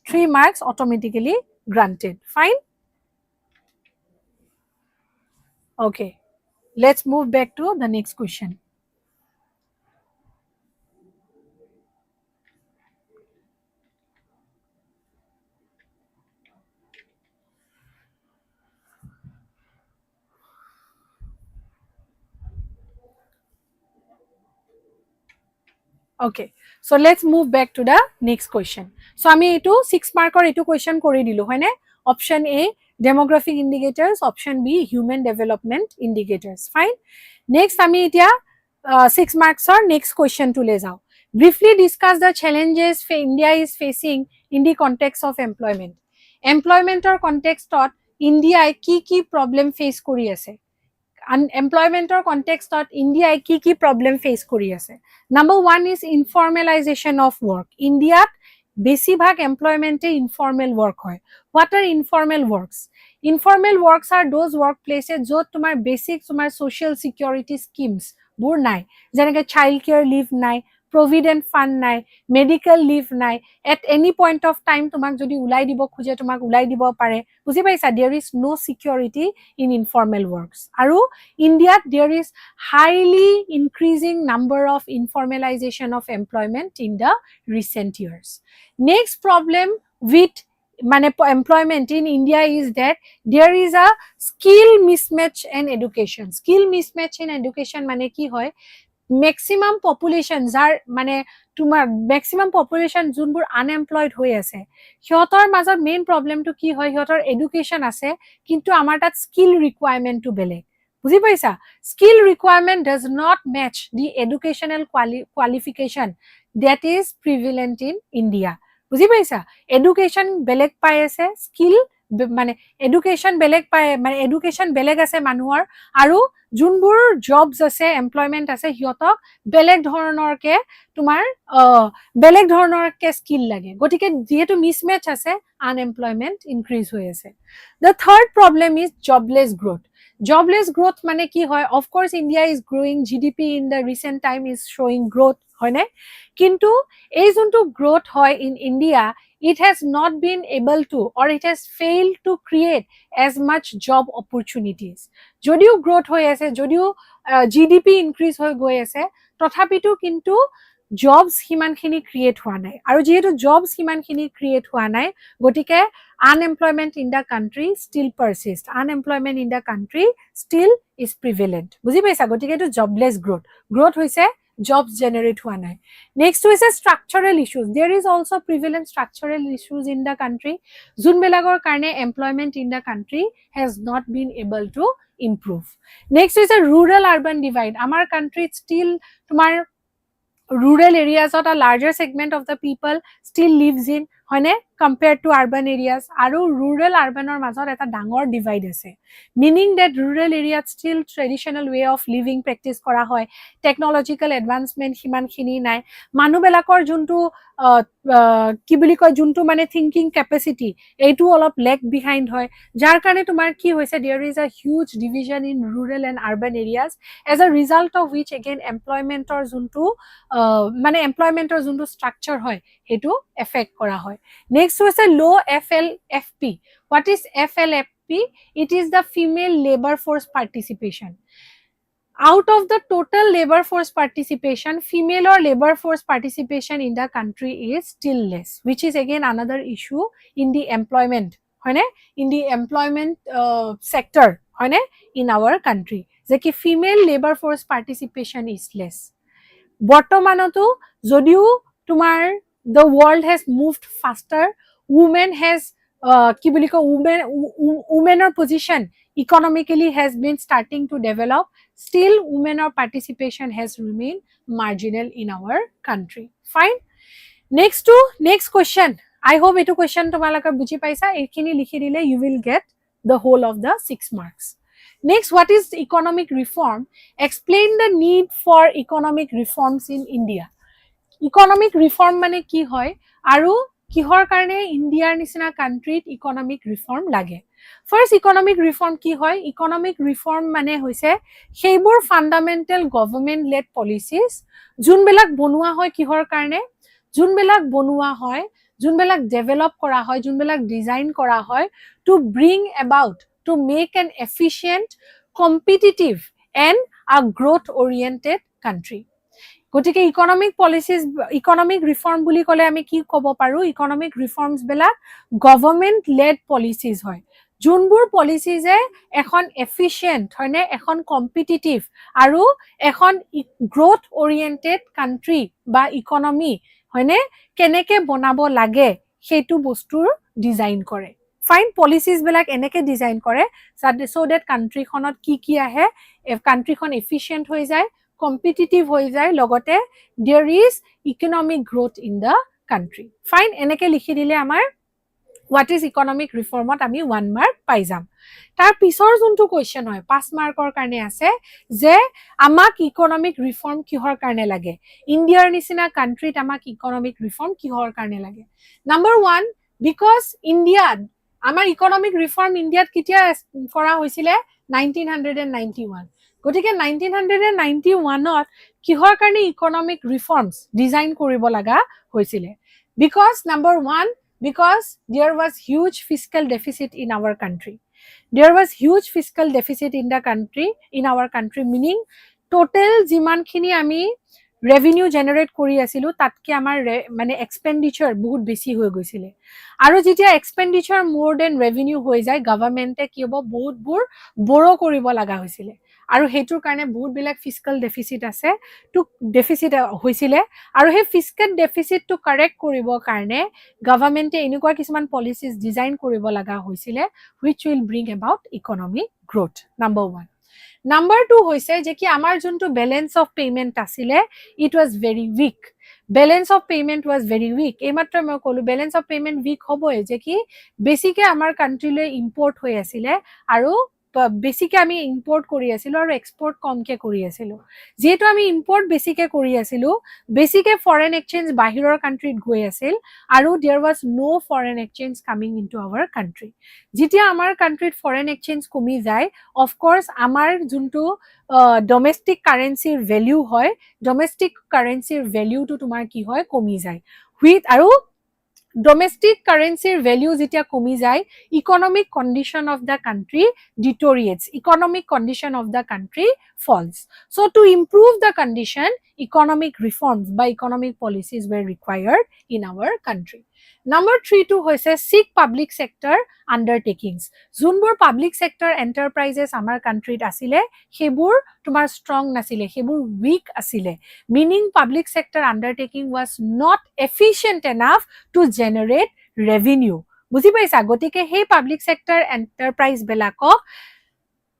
3 marks automatically granted. Fine. Okay. Let's move back to the next question. Okay, so let's move back to the next question. So আমি এইটো 6 মাৰ্কৰ এইটো question কৰি দিলো হয়নে? Option A demographic indicators, option B human development indicators. Fine. Next আমি এতিয়া 6 marksৰ next question to লৈ যাও. Briefly discuss the challenges India is facing in the context of employment. Employmentor contextত India কি problem face কৰি আছে? Employmentor contextত India কি problem face কৰি আছে? Number 1 is informalization of work. India বেছিভাগ employment informal work হয়. What are informal works? Informal works are those workplaces য'ত তোমাৰ basic তোমাৰ social security schemes বোৰ নাই, যেনেকে child care leave নাই, provident fund নাই, medical leave নাই, at any point of time তোমাক যদি উলাই দিব খুজে তোমাক উলাই দিব পাৰে, বুজি পাইছা? There is no security in informal works. আৰু India there is highly increasing number of informalization of employment in the recent years. Next problem with employment in India is that there is a skill mismatch in education. Skill mismatch in education মানে কি হয়? Maximum population যাৰ মানে তোমাৰ maximum population যোনবোৰ unemployed হৈ আছে সিহঁতৰ মাজৰ মেইন প্ৰবলেমটো কি হয়? সিহঁতৰ এডুকেশ্যন আছে কিন্তু আমাৰ তাত স্কিল ৰিকুৱাৰমেণ্টটো বেলেগ, বুজি পাইছা? Skill requirement does not match the educational qualification that is prevalent in India. বুজি পাইছা? এডুকেশ্যন বেলেগ পাই আছে, স্কিল মানে এডুকেশ্যন বেলেগ পাই মানে এডুকেশ্যন বেলেগ আছে মানুহৰ আৰু যোনবোৰ জবছ আছে এমপ্লয়মেণ্ট আছে সিহঁতক বেলেগ ধৰণৰকে তোমাৰ বেলেগ ধৰণৰকে স্কিল লাগে, গতিকে যিহেতু মিছমেচ আছে আনএমপ্লয়মেণ্ট ইনক্ৰিজ হৈ আছে। The third problem is jobless growth. Jobless growth মানে কি হয়? Of course India is growing, GDP in the recent time is showing growth হয়নে? কিন্তু এই যোনটো growth হয় in India, it has not been able to or it has failed to create as much job opportunities. যদিও growth হৈ আছে, যদিও GDP increase হৈ গৈ আছে, তথাপিতো কিন্তু jobs সিমানখিনি ক্ৰিয়েট হোৱা নাই, আৰু যেহেতু jobs সিমানখিনি ক্ৰিয়েট হোৱা নাই গতিকে unemployment in the country still persists. Unemployment in the country still is prevalent. বুজি পাইছা? গতিকে এইটো jobless growth. Growth হৈছে jobs generate হোৱা নাই। Next হৈছে structural issues. There is also prevalent structural issues in the country. যোনবিলাকৰ কাৰণে employment in the country has not been able to improve. Next হৈছে rural urban divide. আমাৰ country still তোমাৰ rural areas of a larger segment of the people still lives in হয়নে compared to urban areas, আৰু rural urban or মাজত এটা ডাঙৰ divide আছে, meaning that rural areas still traditional way of living practice কৰা হয়, technological advancement সিমানখিনি নাই, মানুহবিলাকৰ যোনটো কি বুলি কয় যোনটো মানে thinking capacity এইটো অলপ lag behind হয়, যাৰ কাৰণে তোমাৰ কি হৈছে there is a huge division in rural and urban areas, as a result of which again employment or যোনটো মানে employment or যোনটো structure হয় সেইটো affect কৰা হয়। Next হৈছে low FLFP. What is FLFP? It is the female labor force participation. Out of the total labor force participation, female or labor force participation in the country is still less, which is again another issue in the employment, in the employment sector in our country. যে কি female labor force participation is less. বৰ্তমানতো যদিও তোমাৰ the world has moved faster, women has কি বুলি কয় womenৰ position economically has been starting to develop, still womenৰ participation has remained marginal in our country. Fine. Next question. I hope এইটো question তোমালোকে বুজি পাইছা, এইখিনি লিখি দিলে you will get the whole of the 6 marks. Next, what is economic reform? Explain the need for economic reforms in India. Economic reform মানে কি হয় আৰু কিহৰ কাৰণে ইণ্ডিয়াৰ নিচিনা কাণ্ট্ৰিত ইকনমিক ৰিফৰ্ম লাগে। ফাৰ্ষ্ট ইকনমিক ৰিফৰ্ম কি হয়? ইকনমিক ৰিফৰ্ম মানে হৈছে সেইবোৰ ফাণ্ডামেণ্টেল গভৰ্ণমেণ্ট লেড পলিচিজ যোনবিলাক বনোৱা হয় কিহৰ কাৰণে? যোনবিলাক বনোৱা হয়, যোনবিলাক ডেভেলপ কৰা হয়, যোনবিলাক ডিজাইন কৰা হয় two bring about, to make N efficient, competitive and আ গ্ৰথ অৰিয়েণ্টেড কাণ্ট্ৰি। গতিকে ইকনমিক পলিচিজ, ইকনমিক ৰিফৰ্ম বুলি ক'লে আমি কি ক'ব পাৰোঁ? ইকনমিক ৰিফৰ্মছবিলাক গভৰ্ণমেণ্ট লেড পলিচিজ হয়, যোনবোৰ পলিচিজে এখন এফিচিয়েণ্ট হয়নে, এখন কম্পিটিটিভ আৰু এখন গ্ৰথ অৰিয়েণ্টেড কাণ্ট্ৰি বা ইকনমি হয়নে কেনেকৈ বনাব লাগে সেইটো বস্তুৰ ডিজাইন কৰে। ফাইন, পলিচিজবিলাক এনেকৈ ডিজাইন কৰে চ' ডেট কাণ্ট্ৰিখনত কি আহে, কাণ্ট্ৰিখন এফিচিয়েণ্ট হৈ যায়, কম্পিটিটিভ হৈ যায়, লগতে there is economic growth in the country. Fine, এনেকৈ লিখি দিলে আমাৰ হোৱাট ইজ ইকনমিক ৰিফৰ্মত আমি 1 মাৰ্ক পাই যাম। তাৰ পিছৰ যোনটো কুৱেশ্যন হয় 5 মাৰ্কৰ কাৰণে আছে যে আমাক ইকনমিক ৰিফৰ্ম কিহৰ কাৰণে লাগে, ইণ্ডিয়াৰ নিচিনা কাণ্ট্ৰিত আমাক ইকনমিক ৰিফৰ্ম কিহৰ কাৰণে লাগে। নাম্বাৰ 1, বিকজ ইণ্ডিয়াত আমাৰ ইকনমিক ৰিফৰ্ম ইণ্ডিয়াত কেতিয়া কৰা হৈছিলে? 1991। গতিকে 1991ত কিহৰ কাৰণে ইকনমিক ৰিফৰ্মছ ডিজাইন কৰিব লগা হৈছিলে? Because number 1, because there was huge fiscal deficit in our country. There was huge fiscal deficit in the country, in our country, meaning total jimankhini ami revenue generate kori asilu tatke amar mane expenditure bahut beshi hoy goisile, aru jetia expenditure more than revenue hoy jay government e ki hobo bahut bur borrow koribo laga hoisile, আৰু হেতুৰ কাৰণে বহুত বিলাক ফিস্কেল ডেফিচিট আছে, টু ডেফিচিট হৈছিলে, আৰু সেই ফিস্কেল ডেফিচিটটো কাৰেক্ট কৰিবৰ কাৰণে গভৰ্ণমেণ্টে এনেকুৱা কিছুমান পলিচিজ ডিজাইন কৰিব লগা হৈছিলে which will bring about economic growth. Number 1। Number 2 হৈছে যে কি আমাৰ যোনটো বেলেঞ্চ অফ পেমেণ্ট আছিলে it was very weak. Balance of payment was very weak. এইমাত্ৰ মই ক'লোঁ বেলেঞ্চ অফ পেমেণ্ট উইক হ'বই, যে কি বেছিকৈ আমাৰ কাণ্ট্ৰিলৈ ইম্পৰ্ট হৈ আছিলে আৰু বেছিকৈ আমি ইম্পৰ্ট কৰি আছিলোঁ আৰু এক্সপৰ্ট কমকৈ কৰি আছিলোঁ। যিহেতু আমি ইম্পৰ্ট বেছিকৈ কৰি আছিলোঁ, বেছিকৈ ফৰেন এক্সচেঞ্জ বাহিৰৰ কাণ্ট্ৰিত গৈ আছিল আৰু there was no' foreign exchange coming into our country. যেতিয়া আমাৰ কাণ্ট্ৰিত ফৰেন এক্সচেঞ্জ কমি যায়, অফক'ৰ্ছ আমাৰ যোনটো ডমেষ্টিক কাৰেঞ্চিৰ ভেলিউ হয়, ডমেষ্টিক কাৰেঞ্চিৰ ভেলিউটো তোমাৰ কি হয়, কমি যায়। আৰু ডমেষ্টিক কাৰেঞ্চিৰ ভেলিউ যেতিয়া কমি যায়, economic condition of the country deteriorates, economic condition of the country falls. So to improve the condition, economic reforms by economic policies were required in our country. Number 3 to hoise seek public sector undertakings. Junbur public sector enterprises amar country asile, hebur tumar strong nasile, hebur weak asile, meaning public sector undertaking was not efficient enough to generate revenue. বুজি পাইছা? গতিকে সেই পাব্লিক সেক্টৰ এণ্টাৰপ্ৰাইজ বিলাকক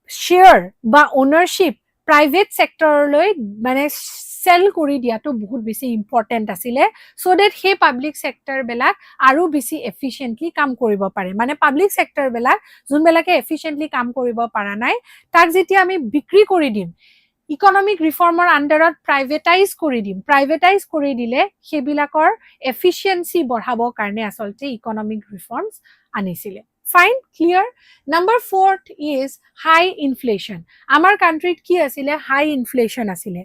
শ্বেয়াৰ বা ওনাৰশ্বিপ প্ৰাইভেট সেক্টৰলৈ মানে সেল কৰি দিয়াটো বহুত বেছি ইম্পৰ্টেণ্ট আছিলে, চ' ডেট সেই পাব্লিক সেক্টৰবিলাক আৰু বেছি এফিচিয়েণ্টলি কাম কৰিব পাৰে। মানে পাব্লিক সেক্টৰবিলাক যোনবিলাকে এফিচিয়েণ্টলি কাম কৰিব পৰা নাই, তাক যেতিয়া আমি বিক্ৰী কৰি দিম, ইকনমিক ৰিফৰ্মৰ আণ্ডাৰত প্ৰাইভেটাইজ কৰি দিম, প্ৰাইভেটাইজ কৰি দিলে সেইবিলাকৰ এফিচিয়েঞ্চি বঢ়াবৰ কাৰণে আচলতে ইকনমিক ৰিফৰ্মছ আনিছিলে। Fine, clear? Number 4 is high inflation. আমাৰ কাণ্ট্ৰিত কি আছিলে? হাই ইনফ্লেশ্যন আছিলে।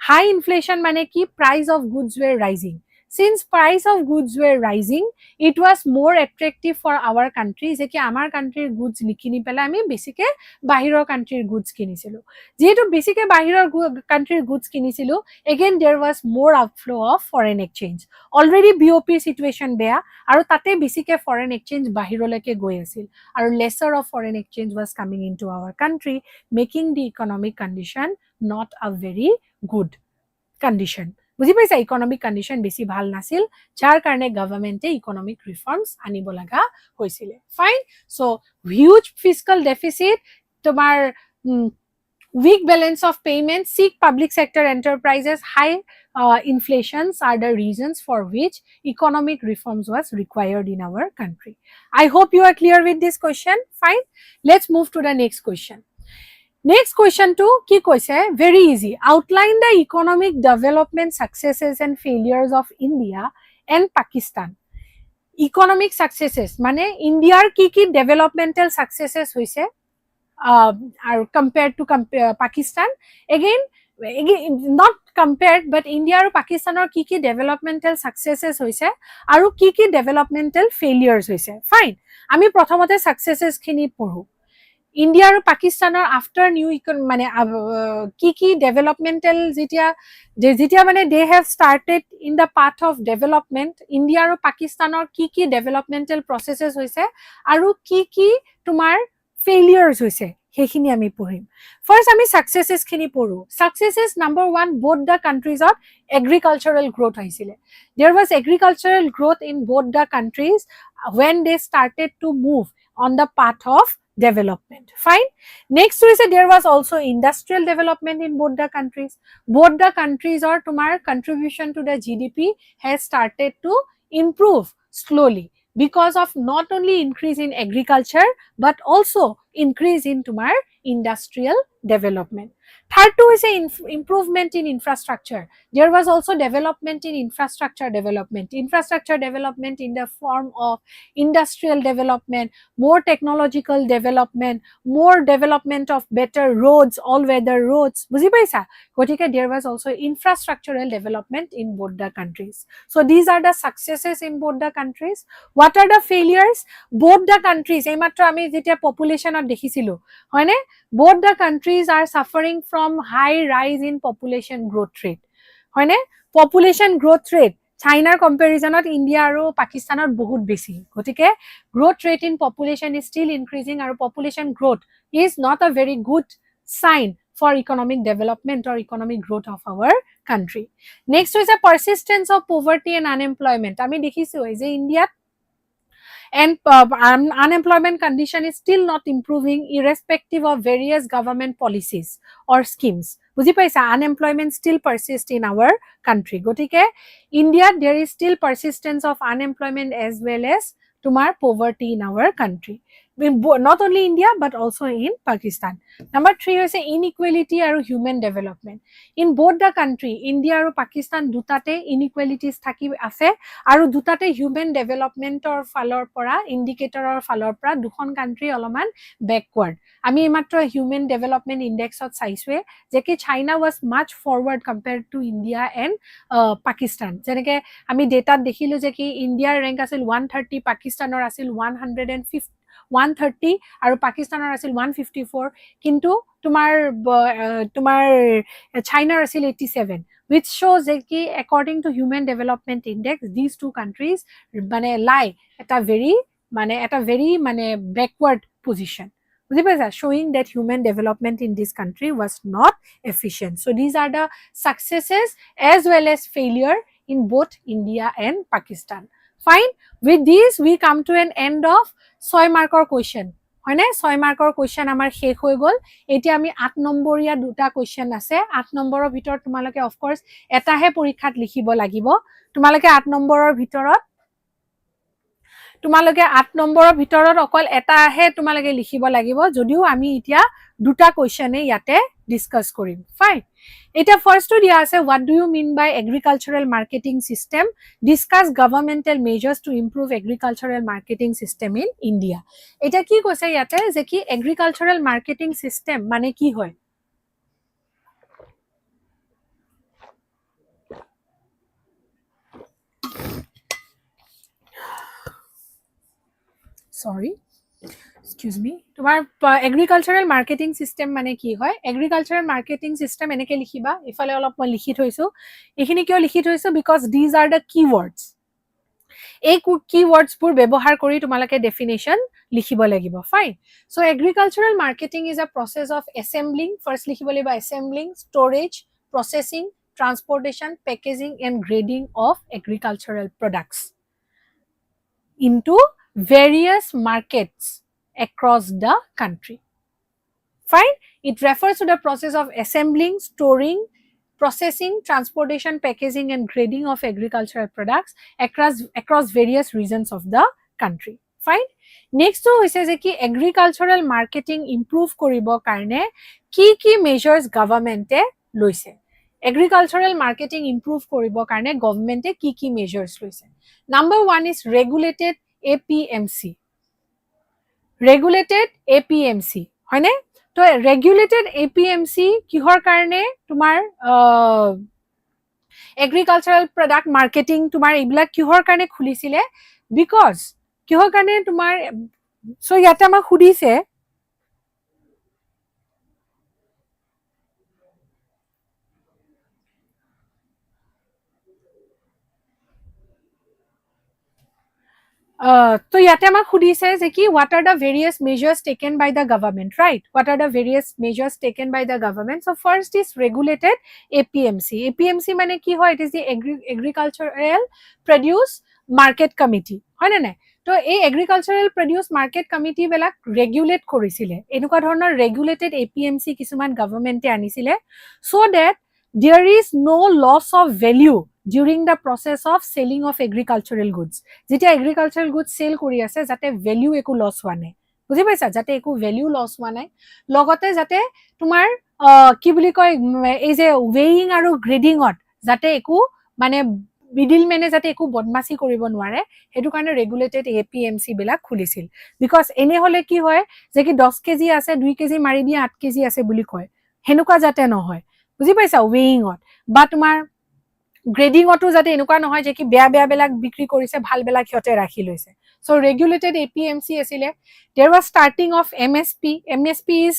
হাই ইনফ্লেশ্যন মানে কি? Price of goods were rising. Since price of goods were rising, it was more attractive for our country যে কি আমাৰ কাণ্ট্ৰিৰ গুডছ নিকিনি পেলাই আমি বেছিকৈ বাহিৰৰ কাণ্ট্ৰিৰ গুডছ কিনিছিলোঁ। যিহেতু বেছিকৈ বাহিৰৰ কাণ্ট্ৰিৰ গুডছ কিনিছিলোঁ, again there was more outflow' of foreign exchange. Already BOP situation বেয়া আৰু তাতে বেছিকৈ ফৰেন এক্সচেঞ্জ বাহিৰলৈকে গৈ আছিল আৰু lesser of foreign exchange was coming into our country, making the economic condition not a very good condition. বুজি পাইছা? ইকনমিক কণ্ডিশ্যন বেছি ভাল নাছিল, যাৰ কাৰণে গভৰ্ণমেণ্টে ইকনমিক ৰিফৰ্মছ আনিব লগা হৈছিলে। ফাইন, চ' হিউজ ফিস্কেল ডেফিচিট, তোমাৰ weak balance of payment, seek public sector enterprises, high inflations are the reasons for which economic reforms was required in our country. I hope you are clear with this question. Fine. Let's move to the next question. Next question to ki koise, very easy. Outline the economic development successes and failures of India and Pakistan. Economic successes mane India ki developmental successes hoise compared to Pakistan. Again, not compared, but India and Pakistan or ki developmental successes hoise aru ki developmental failures hoise. Fine. Ami prothomote successes khini porhu. India আৰু পাকিস্তানৰ আফটাৰ নিউ মানে কি ডেভেলপমেণ্টেল যেতিয়া মানে they have started in the path of development, India আৰু পাকিস্তানৰ কি ডেভেলপমেণ্টেল প্ৰচেছেছ হৈছে আৰু কি তোমাৰ ফেইলিয়াৰ্ছ হৈছে সেইখিনি আমি পঢ়িম। ফাৰ্ষ্ট আমি সাকসেসেস খিনি পঢ়ো। সাকসেসেস number 1, both the countries of agricultural growth আহিছিলে। There was agricultural growth in both the countries when they started to move on the path of development. Fine. Next is there was also industrial development in both the countries. Both the countries or tomar contribution to the GDP has started to improve slowly because of not only increase in agriculture but also increase in tomar industrial development. Third two is a improvement in infrastructure. There was also development in infrastructure development. Infrastructure development in the form of industrial development, more technological development, more development of better roads, all-weather roads. Buji paisa? Gotike there was also infrastructural development in both the countries. So these are the successes in both the countries. What are the failures? Both the countries, eimatro ami jetia population or dekhisilu, hoine? Both the countries are suffering from high rise in population growth rate. Hoine? Population growth rate China comparison of India and Pakistan are bahut besi. Gotike growth rate in population is still increasing and population growth is not a very good sign for economic development or economic growth of our country. Next is a persistence of poverty and unemployment. Ami dekhisu je India and unemployment condition is still not improving irrespective of various government policies or schemes. Buji paisa? Unemployment still persists in our country. Gotike India there is still persistence of unemployment as well as tumar poverty in our country. Not only India but also in Pakistan. Number 3 is inequality and human development. In both the country, India and Pakistan dutate inequalities thaki ase aru dutate human development or falor pora indicator or falor pora dukhon country oloman backward. Ami ematro human development index ot saiswe je ki China was much forward compared to India and Pakistan. Jeneke ami data dekhilu je ki India rank asil 130, Pakistan or asil 130 আৰু পাকিস্তানৰ আছিল 154 কিন্তু তোমাৰ চাইনাৰ আছিল 87 which shows that according to human development index these two countries মানে lie at a very backward position. বুজি পাইছা? Showing that human development in this country was not efficient. So these are the successes as well as failure in both India and Pakistan. Fine. With this we come to an end of 6 marker question. হয় না? 6 marker question আমাৰ শেষ হৈ গল। এতিয়া আমি 8 নম্বৰীয়া দুটা question আছে। 8 নম্বৰৰ ভিতৰত তোমালোকে of course এটাহে পৰীক্ষাত লিখিব লাগিব। তোমালোকে 8 নম্বৰৰ ভিতৰত অকল এটাহে তোমালোকে লিখিব লাগিব, যদিও আমি এতিয়া দুটা কোৱেশ্চনে ইয়াতে ডিসকাস কৰিম। ফাইন। এটা ফাৰ্স্টটো দিয়া আছে what do you mean by agricultural marketing system? Discuss governmental measures to improve agricultural marketing system in India. এটা কি কৈছে ইয়াতে যে কি agricultural marketing system মানে কি হয়? Sorry. Excuse me. Tomar agricultural marketing system mane ki hoy? Agricultural marketing system eneke likhiba. Ifale olop moi likhi thoisu. Ekhini kyo likhi thoisu because these are the keywords. Ei keywords pur byabohar kori tumalake definition likhibo lagibo. Fine. So agricultural marketing is a process of assembling, first likhibo lagibo assembling, storage, processing, transportation, packaging and grading of agricultural products into various markets across the country. Fine. It refers to the process of assembling, storing, processing, transportation, packaging and grading of agricultural products across various regions of the country. Fine. Next to hoise je ki agricultural marketing improve koribo karne ki measures government e loise. Agricultural marketing improve koribo karne government e ki measures loise. Number 1 is regulated APMC. Regulated APMC, হয়নে? তো regulated APMC কিহৰ কাৰণে তোমাৰ agricultural product marketing তোমাৰ এইবিলাক কিহৰ কাৰণে খুলিছিলে? Because কিহৰ কাৰণে তোমাৰ so ইয়াতে আমাক সুধিছে তো ইয়াতে আমাক সুধিছে যে কি what are the various measures taken by the government, right? What are the various measures taken by the government? So first is regulated APMC. APMC মানে কি হয়? It is the agricultural produce market committee, হয় না নাই? তো এই agricultural produce market committee বিলাক regulate কৰিছিলে, এনেকুৱা ধৰণৰ regulated APMC কিছুমান গভৰ্ণমেণ্টে আনিছিলে so that there is no loss of value during the process of selling of agricultural goods. যেতিয়া agricultural goods sell কৰি আছে যাতে value একো loss হোৱা নাই, বুজি পাইছা? যাতে একো value loss হোৱা নাই, লগতে যাতে তোমাৰ কি বুলি কয় এই যে weighing আৰু grading ত যাতে একো মানে মিডলমেনে যাতে একো বদমাছি কৰিব নোৱাৰে, হেতু কাৰণে ৰেগুলেটেড APMC বিলাক খুলিছিল। বিকজ এনে হলে কি হয় যে কি 10 কেজি আছে 2 কেজি মাৰি দিয়ে 8 কেজি আছে বুলি কয়, হেনুকা যাতে নহয়, বুজি পাইছা? weighing ত বা তোমাৰ গ্ৰেডিংতো যাতে এনেকুৱা নহয় যে কি বেয়া বেয়া বিলাক বিক্ৰী কৰিছে ভাল বিলাক হিয়তে ৰাখি লৈছে। সো ৰেগুলেটেড APMC আছিলে। there was starting of MSP is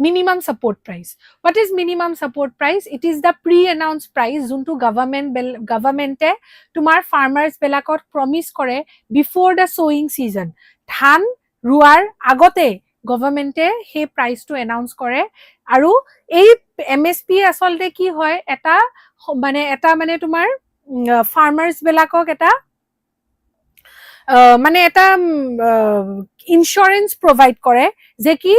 minimum support price. What is minimum support price? It is the pre-announced price যোনটো government তোমাৰ farmers belakot promise কৰে before the sowing season. ধান ৰুৱাৰ আগতে গভৰ্ণমেণ্টে সেই প্ৰাইচটো এনাউন্স কৰে আৰু এই MSP আসলতে কি হয় এটা মানে তোমাৰ ফাৰ্মাৰ্স বিলাকক এটা মানে এটা ইনস্যুৰেন্স প্ৰভাইড কৰে যে কি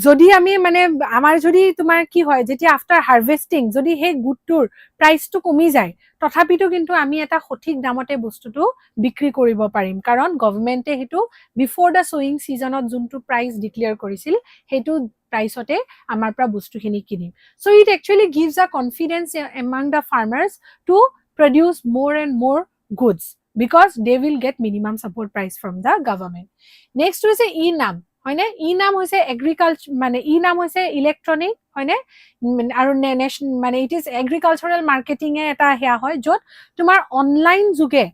যদি আমি মানে আমাৰ যদি তোমাৰ কি হয় যেতিয়া আফটাৰ হাৰ্ভেস্টিং যদি হে গুডটোৰ প্ৰাইসটো কমি যায় তথাপিতো কিন্তু আমি এটা সঠিক দামতে বস্তুটো বিক্ৰী কৰিব পাৰিম কাৰণ গভৰ্ণমেণ্টে হেতু বিফোৰ দা সোইং সিজনত যোনটো প্ৰাইস ডিক্লেয়াৰ কৰিছিল হেতু প্ৰাইসতে আমাৰ পৰা বস্তুখিনি কিনিম so it actually gives a confidence among the farmers to produce more and more goods because they will get minimum support price from the government. Next is a e-nam, হয়নে? e-nam হৈছে agriculture মানে e-nam হৈছে electronic, হয়নে? আৰু মানে it is agricultural marketing এ এটা হেয়া হয় যত তোমাৰ অনলাইন যুগে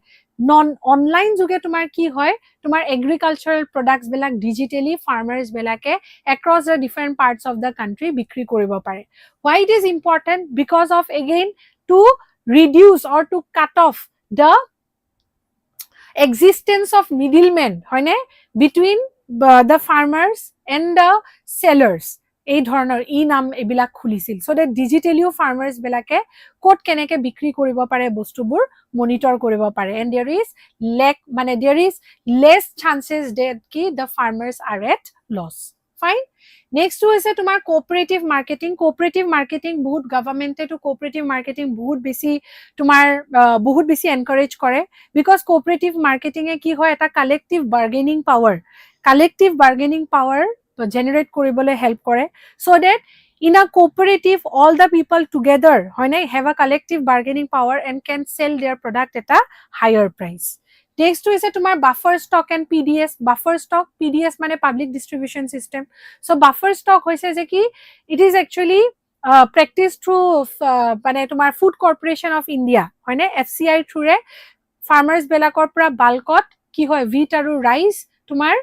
অনলাইন যুগে তোমাৰ কি হয় তোমাৰ agricultural products বিলাক digitally farmers বিলাকে across the different parts of the country বিক্ৰী কৰিব পাৰে. Why it is important? Because of again to reduce or to cut off the existence of middlemen, হয়নে? Between the farmers and the sellers. এই ধৰণৰ নাম এবিলাক খুলিছিল so that digitally farmers বিলাকে কোট কেনেকে বিক্ৰী কৰিব পাৰে বস্তুবোৰ মনিটৰ কৰিব পাৰে and there is less chances that ki the farmers are at loss. Fine. Next হৈছে তোমাৰ কোঅপাৰেটিভ মাৰ্কেটিং বহুত গভৰ্ণমেণ্টে টু কোঅপাৰেটিভ মাৰ্কেটিং বহুত বেছি এনকাৰেজ কৰে বিকজ কোঅপাৰেটিভ মাৰ্কেটিং এ কি হয় এটা কালেক্টিভ বাৰ্গেনিং পাৱাৰ জেনাৰেট কৰিবলৈ হেল্প কৰে so that in a cooperative all the people together হয় নাই have a collective bargaining power and can sell their product at a higher price. Next is tomar buffer stock and PDS. Buffer stock PDS mane public distribution system. So buffer stock hoise je ki it is actually practiced through mane tomar Food Corporation of India hoine FCI through re farmers belakor pura bulkot ki hoy wheat aru rice tomar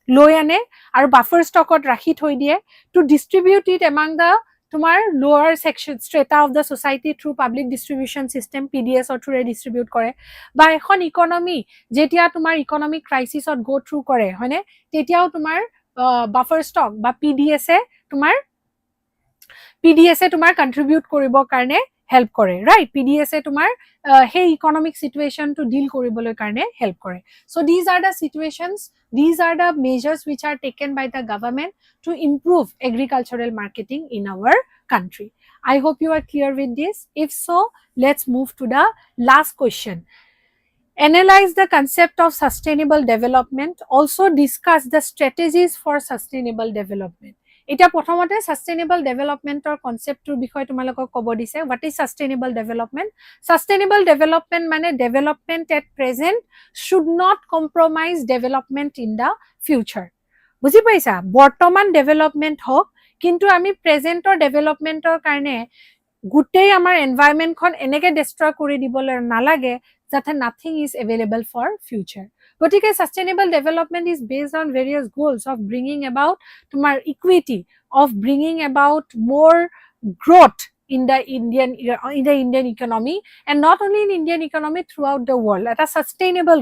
লৈ আনে আৰু বাফাৰ ষ্টকত ৰাখি থৈ দিয়ে to distribute it among the তোমার lower section strata of the society through public distribution system PDS or through distribute করে বা এখন ইকোনমি যেতিয়া তোমার ইকোনমিক ক্রাইসিসত গো থ্রু করে হয়নে তেতিয়াও তোমার বাফার স্টক বা PDS এ তোমার কন্ট্রিবিউট কৰিবৰ কাৰণে হেল্প কৰে ৰাইট PDS এ তোমাৰ হে ইকোনমিক সিচুৱেশন টু ডিল কৰিবলৈ কাৰণে হেল্প কৰে so these are the situations, these are the measures which are taken by the government to improve agricultural marketing in our country. I hope you are clear with this. If so, let's move to the last question. Analyze the concept of sustainable development. Also discuss the strategies for sustainable development. এটা প্ৰথমতে সাস্টেইনেবল ডেভেলপমেন্টৰ কনসেপ্টৰ বিষয়ে তোমালোকক ক'ব দিছে. What is sustainable development? Sustainable development মানে development at present should not compromise development in the future. বুজি পাইছা? বৰ্তমান ডেভেলপমেন্ট হওক, কিন্তু আমি প্ৰেজেন্টৰ ডেভেলপমেন্টৰ কাৰণে গোটেই আমাৰ এনভাইৰনমেন্টখন এনেকে ডিষ্ট্ৰয় কৰি দিবলৈ নালাগে যাতে nothing is available for future. গতিকে sustainable development is based on various goals of bringing about তোমাৰ equity, of bringing about more growth in the Indian economy, and not only in Indian economy, throughout the world. এটা sustainable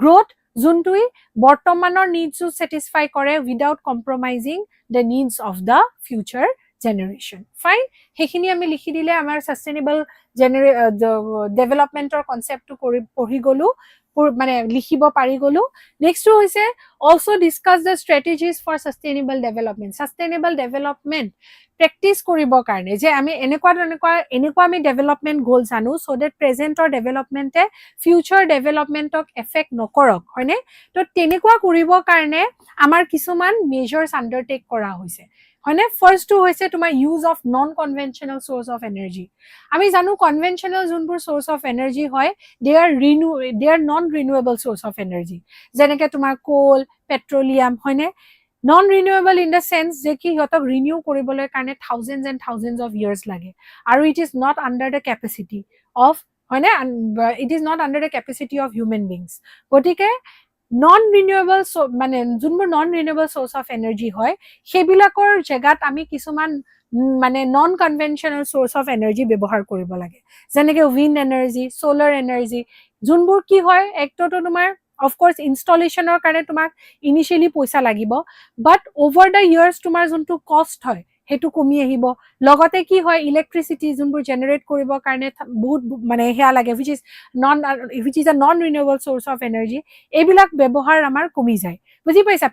growth যোনটোই বৰ্তমানৰ needs ও satisfy কৰে without compromising the needs of the future generation. Fine. সেইখিনি আমি লিখি দিলে আমাৰ সাস্টেইনেবল ডেভেলপমেন্টৰ কনসেপ্টটো পঢ়ি গলো, মানে লিখিব পাৰি গলো. নেক্সট হৈছে also discuss the strategies for sustainable development. Sustainable development practice কৰিবৰ কাৰণে যে আমি এনেকুৱা আমি ডেভেলপমেন্ট গোল জানো সো দ্যাট প্ৰেজেন্টৰ ডেভেলপমেন্টে ফিউচাৰ ডেভেলপমেন্টক এফেক্ট নকৰক, হয়নে? তো তেনেকুৱা কৰিবৰ কাৰণে আমাৰ কিছুমান মেজাৰ্স আন্ডাৰটেক কৰা হৈছে, হয়নে? ফাৰ্স্ট টু হৈছে তোমাৰ use of non conventional source of energy. আমি জানো কনভেনশনাল যোনবোৰ সোৰ্স অফ এনাৰ্জি হয় they are non renewable source of energy, যেনেকে তোমাৰ কোল, পেট্ৰোলিয়াম, হয়নে? Non renewable in the sense যে কি সিহঁতক ৰিনিউ কৰিবলৈ কাৰণে thousands and thousands of years লাগে, আৰু it is not under the capacity of, হয়নে? It is not under the capacity of human beings. গতিকে নন ৰিনিউয়েবল মানে যোনবোৰ non renewable source of energy হয় সেইবিলাকৰ জেগাত আমি কিছুমান মানে non conventional source of energy ব্যৱহাৰ কৰিব লাগে, যেনেকে উইণ্ড এনাৰ্জি, সোলাৰ এনাৰ্জি, যোনবোৰ কি হয় একটোতো তোমাৰ অফকোৰ্স ইনষ্টলেশ্যনৰ কাৰণে তোমাক ইনিশিয়েলি পইচা লাগিব, বাট ওভাৰ দ্য ইয়াৰ্স তোমাৰ যোনটো কষ্ট হয় সেইটো কমি আহিব. লগতে কি হয় ইলেক্ট্ৰিচিটি যোনবোৰ জেনাৰেট কৰিবৰ কাৰণে বহুত মানে হেয়া লাগে which is a non renewable source of energy, এইবিলাক ব্যৱহাৰ আমাৰ কমি যায়. বুজি পাইছা?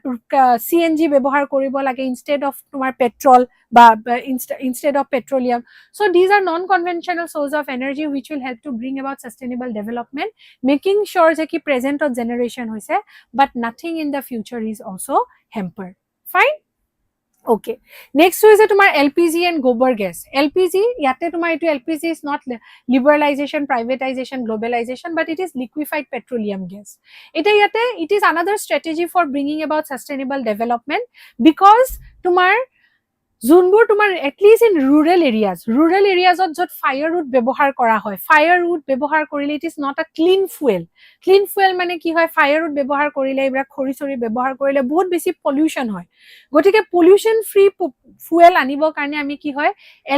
CNG ব্যৱহাৰ কৰিব লাগে ইনষ্টেড অফ তোমাৰ পেট্ৰল বা instead of petroleum. So these are non conventional source of energy which will help to bring about sustainable development, making sure যে কি present of generation হৈছে but nothing in the future is also hampered. Fine. Okay, next is তোমাৰ LPG and gobar gas. LPG ইয়াতে তোমাৰ এইটো LPG is not liberalization, privatization, globalization, but it is liquefied petroleum gas. এটা ইয়াতে it is another strategy for bringing about sustainable development, because তোমাৰ যোনবোৰ তোমাৰ এটলিষ্ট ইন ৰুৰেল এৰিয়াজত য'ত ফায়াৰউড ব্যৱহাৰ কৰা হয়, ফায়াৰউড ব্যৱহাৰ কৰিলে it is not a clean fuel মানে কি হয় ফায়াৰউড ব্যৱহাৰ কৰিলে এইবিলাক খৰি চৰি ব্যৱহাৰ কৰিলে বহুত বেছি পলিউশ্যন হয়. গতিকে পলিউশ্যন ফ্ৰী ফুয়েল আনিবৰ কাৰণে আমি কি হয়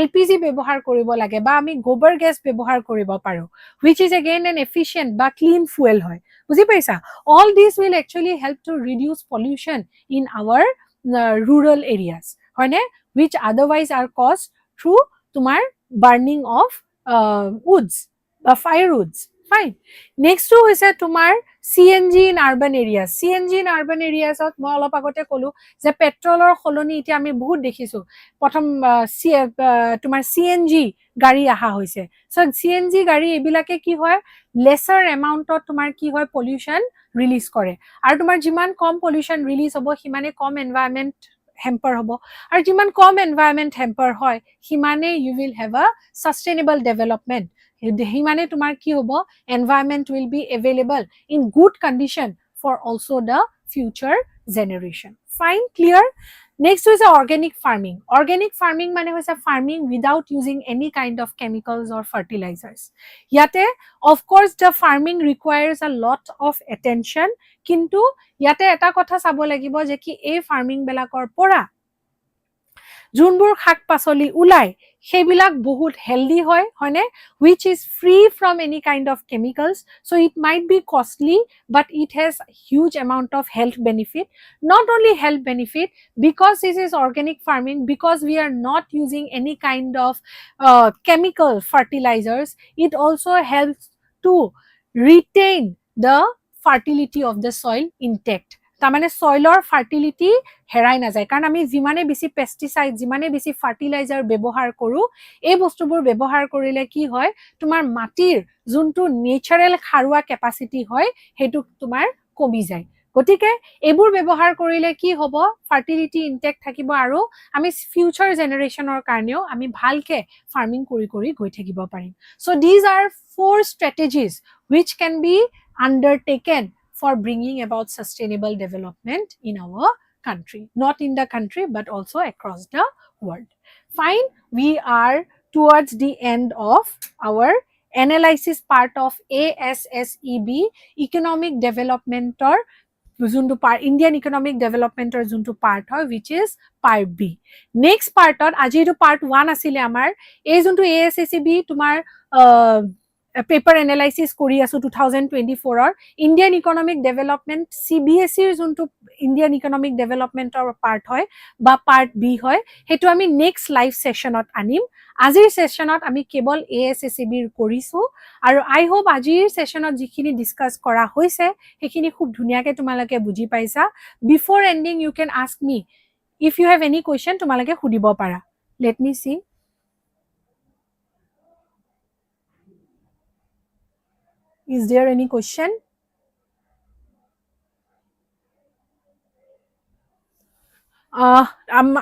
LPG ব্যৱহাৰ কৰিব লাগে বা আমি গোবৰ গেছ ব্যৱহাৰ কৰিব পাৰো, which is again an efficient বা ক্লিন ফুয়েল হয়. বুজি পাইছা? All this will actually help to reduce pollution in our rural areas, হয়নে? Which otherwise are caused through তোমাৰ burning of woods বা firewoods. Fine. Next to হৈছে তোমাৰ CNG in urban areas. CNG in urban areas ত মই অলপ আগতে ক'লো যে পেট্ৰলৰ সলনি এতিয়া আমি বহুত দেখিছো প্ৰথম তোমাৰ CNG গাড়ী আহা হৈছে. সো CNG গাড়ী এইবিলাকে কি হয় লেসাৰ এমাউন্টত তোমাৰ কি হয় পলিউশ্যন ৰিলিজ কৰে, আৰু তোমাৰ যিমান কম পলিউশ্যন ৰিলিজ হ'ব সিমানে কম এনভায়ৰনমেন্ট হেম্পাৰ হ'ব, আৰু যিমান কম এনভায়ৰনমেন্ট হেম্পাৰ হয় সিমানে you will have a sustainable development, সিমানে তোমাৰ কি হ'ব environment will be available in good condition for also the future generation. Fine, clear? Next is organic farming. Organic farming মানে হৈছে farming without using any kind of chemicals or fertilizers. Yate of course the farming requires a lot of attention, কিন্তু ইয়াতে এটা কথা চাব লাগিব যে কি এই ফাৰ্মিং বেলাকৰ পৰা যোনবোৰ শাক পাচলি ওলাই সেইবিলাক বহুত হেলদি হয়, হয়নে? which is free from any kind of chemicals, so it might be costly but it has huge amount of health benefit. Not only health benefit, because this is organic farming, because we are not using any kind of chemical fertilizers, it also helps to retain the fertility of the soil intact. তাৰমানে সইলৰ ফাৰ্টিলিটি হেৰাই নাযায় কাৰণ আমি যিমানে বেছি পেষ্টিসাইড যিমানে বেছি ফাৰ্টিলাইজাৰ ব্যৱহাৰ কৰো এই বস্তুবোৰ ব্যৱহাৰ কৰিলে কি হয় তোমাৰ মাটিৰ যোনটো নেচাৰেল খাৰুৱা কেপাসিটি হয় হেতু তোমাৰ কমি যায় গতিকে এবোৰ ব্যৱহাৰ কৰিলে কি হ'ব ফাৰ্টিলিটি ইনটেক্ট থাকিব আৰু আমি ফিউচাৰ জেনাৰেশনৰ কাৰণেও আমি ভালকে ফাৰ্মিং কৰি কৰি গৈ থাকিব পাৰিম so these are four strategies which can be undertaken for bringing about sustainable development in our country not in the country but also across the world fine we are towards the end of our analysis part of ASSEB economic development or যোনটো পাৰ্ট ইণ্ডিয়ান ইকনমিক ডেভেলপমেন্টৰ যোনটো পাৰ্ট হয় which is part B next পাৰ্টত আজি এইটো পাৰ্ট 1 আছিলে আমাৰ এই যোনটো ASSEB তোমাৰ পেপাৰ এনালাইসিস কৰি আছো 2024 ৰ ইণ্ডিয়ান ইকনমিক ডেভেলপমেন্ট CBSE ৰ যোনটো ইণ্ডিয়ান ইকনমিক ডেভেলপমেন্টৰ পাৰ্ট হয় বা পাৰ্ট B হয় হেতু আমি নেক্সট লাইভ সেশনত আনিম আজিৰ সেশনত আমি কেৱল ASSEB ৰ কৰিছো আৰু আই হোপ আজিৰ সেশনত যিখিনি ডিসকাস কৰা হৈছে হেখিনি খুব ধুনিয়াকে তোমালকে বুজি পাইছা before ending you can ask me if you have any question তোমালকে খুদিব পাৰা let me see Is there any question?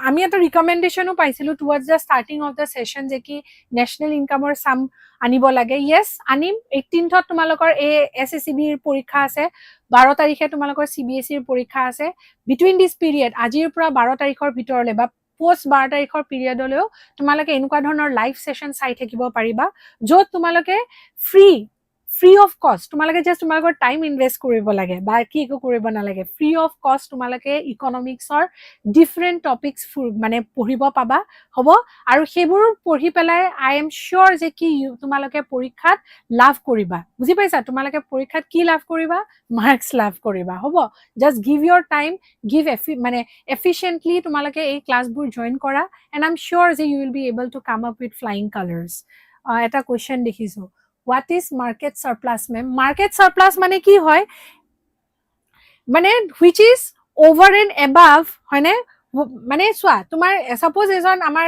আমি এটা রিকমেন্ডেশনও পাইছিলো towards the starting of the session যে কি ন্যাশনাল ইনকামৰ সাম আনিব লাগে ইয়েস আনিম 18th তোমালোকৰ ASSEB ৰ পৰীক্ষা আছে 12 তাৰিখে তোমালোকৰ CBSE ৰ পৰীক্ষা আছে বিটুইন দিস পিৰিয়ড আজিৰ পৰা 12 তাৰিখৰ ভিতৰলে বা পোস্ট 12 তাৰিখৰ পিৰিয়ডলৈও তোমালোকে এনেকুৱা ধৰণৰ লাইভ সেশন চাই থাকিব পাৰিবা য'ত তোমালোকে ফ্ৰী অফ কষ্ট তোমালোকে জাস্ট তোমালোকৰ টাইম ইনভেস্ট কৰিব লাগে বা কি একো কৰিব নালাগে ফ্ৰী অফ কষ্ট তোমালোকে ইকনমিক্সৰ ডিফাৰেন্ট টপিকস মানে পঢ়িব পাবা হ'ব আৰু সেইবোৰ পঢ়ি পেলাই আই এম শিওৰ যে কি তোমালোকে পৰীক্ষাত লাভ কৰিবা বুজি পাইছা তোমালোকে পৰীক্ষাত কি লাভ কৰিবা মাৰ্কস লাভ কৰিবা হ'ব just give your time give মানে এফিশিয়েন্টলি তোমালোকে এই ক্লাসবোৰ জয়েন কৰা এন্ড আই এম শিওর যে you will be able to come up with flying colours এটা কোয়েশ্চন দেখিছো What is market surplus, ma'am? Market surplus মানে কি হয় মানে which is over and above হয়নে মানে সোয়া তোমাৰ সাপোজ এজন আমাৰ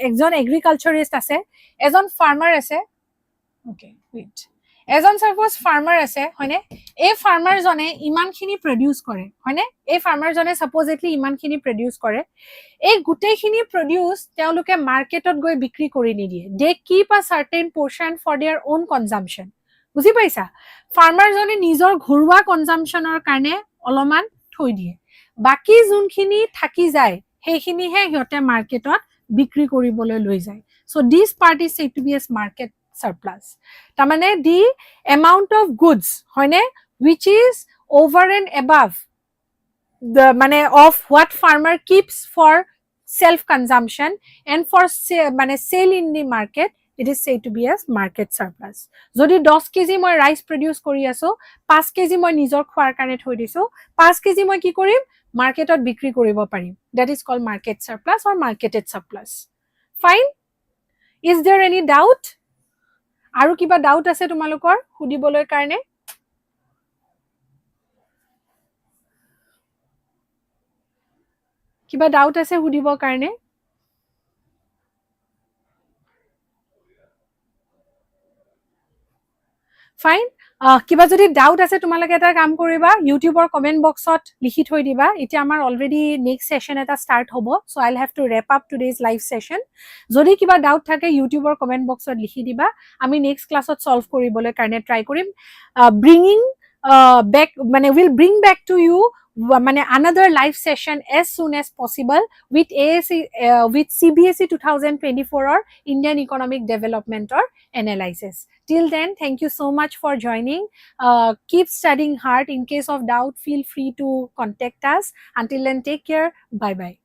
একজন এগ্ৰিকালচাৰিষ্ট আছে এজন ফাৰ্মাৰ আছে ওকে ওয়েট এজন সাপোজ ফাৰ্মাৰ আছে হয়নে এই ফাৰ্মাৰ জনে ইমানখিনি প্ৰডিউস কৰে হয়নে এই ফাৰ্মাৰ জনে সাপোজলি ইমানখিনি প্ৰডিউস কৰে এই গুটেখিনি প্ৰডিউস তেওঁলোকে মাৰ্কেটত গৈ বিক্ৰী কৰি নিদিয়ে they keep a certain portion for their own consumption বুজি পাইছা ফাৰ্মাৰ জনে নিজৰ ঘৰুৱা কনজাম্পশনৰ কাৰণে অলমান থৈ দিয়ে বাকি যোনখিনি থাকি যায় হেখিনিহে হিয়তে মাৰ্কেটত বিক্ৰী কৰিবলৈ লৈ যায় so this part is said to be as market surplus tamane the amount of goods hoine which is over and above the mane of what farmer keeps for self consumption and for mane sale in the market it is said to be as market surplus jodi 10 kg moi rice produce kori aso 5 kg moi nijor khwar kane thoi disu 5 kg moi ki korim marketot bikri koribo parim that is called market surplus or marketed surplus fine is there any doubt আৰু কিবা ডাউট আছে তোমালোকৰ খুদিবলৈ কাৰণে কিবা ডাউট আছে খুদিবৰ কাৰণে ফাইন কিবা যদি ডাউট আছে তোমালোকে এটা কাম কৰিবা ইউটিউবৰ কমেন্ট বক্সত লিখি থৈ দিবা এতিয়া আমাৰ অলৰেডি নেক্সট সেশন এটা স্টাৰ্ট হ'ব so I will have to wrap up today's live session যদি কিবা ডাউট থাকে ইউটিউবৰ কমেন্ট বক্সত লিখি দিবা আমি নেক্সট ক্লাছত সলভ কৰিবলৈ কাৰণে ট্ৰাই কৰিম ব্ৰিংিং back মানে will bring back to you মানে another live session as soon as possible with with CBSE 2024 or Indian economic development or analysis till then thank you so much for joining keep studying hard in case of doubt feel free to contact us until then take care bye bye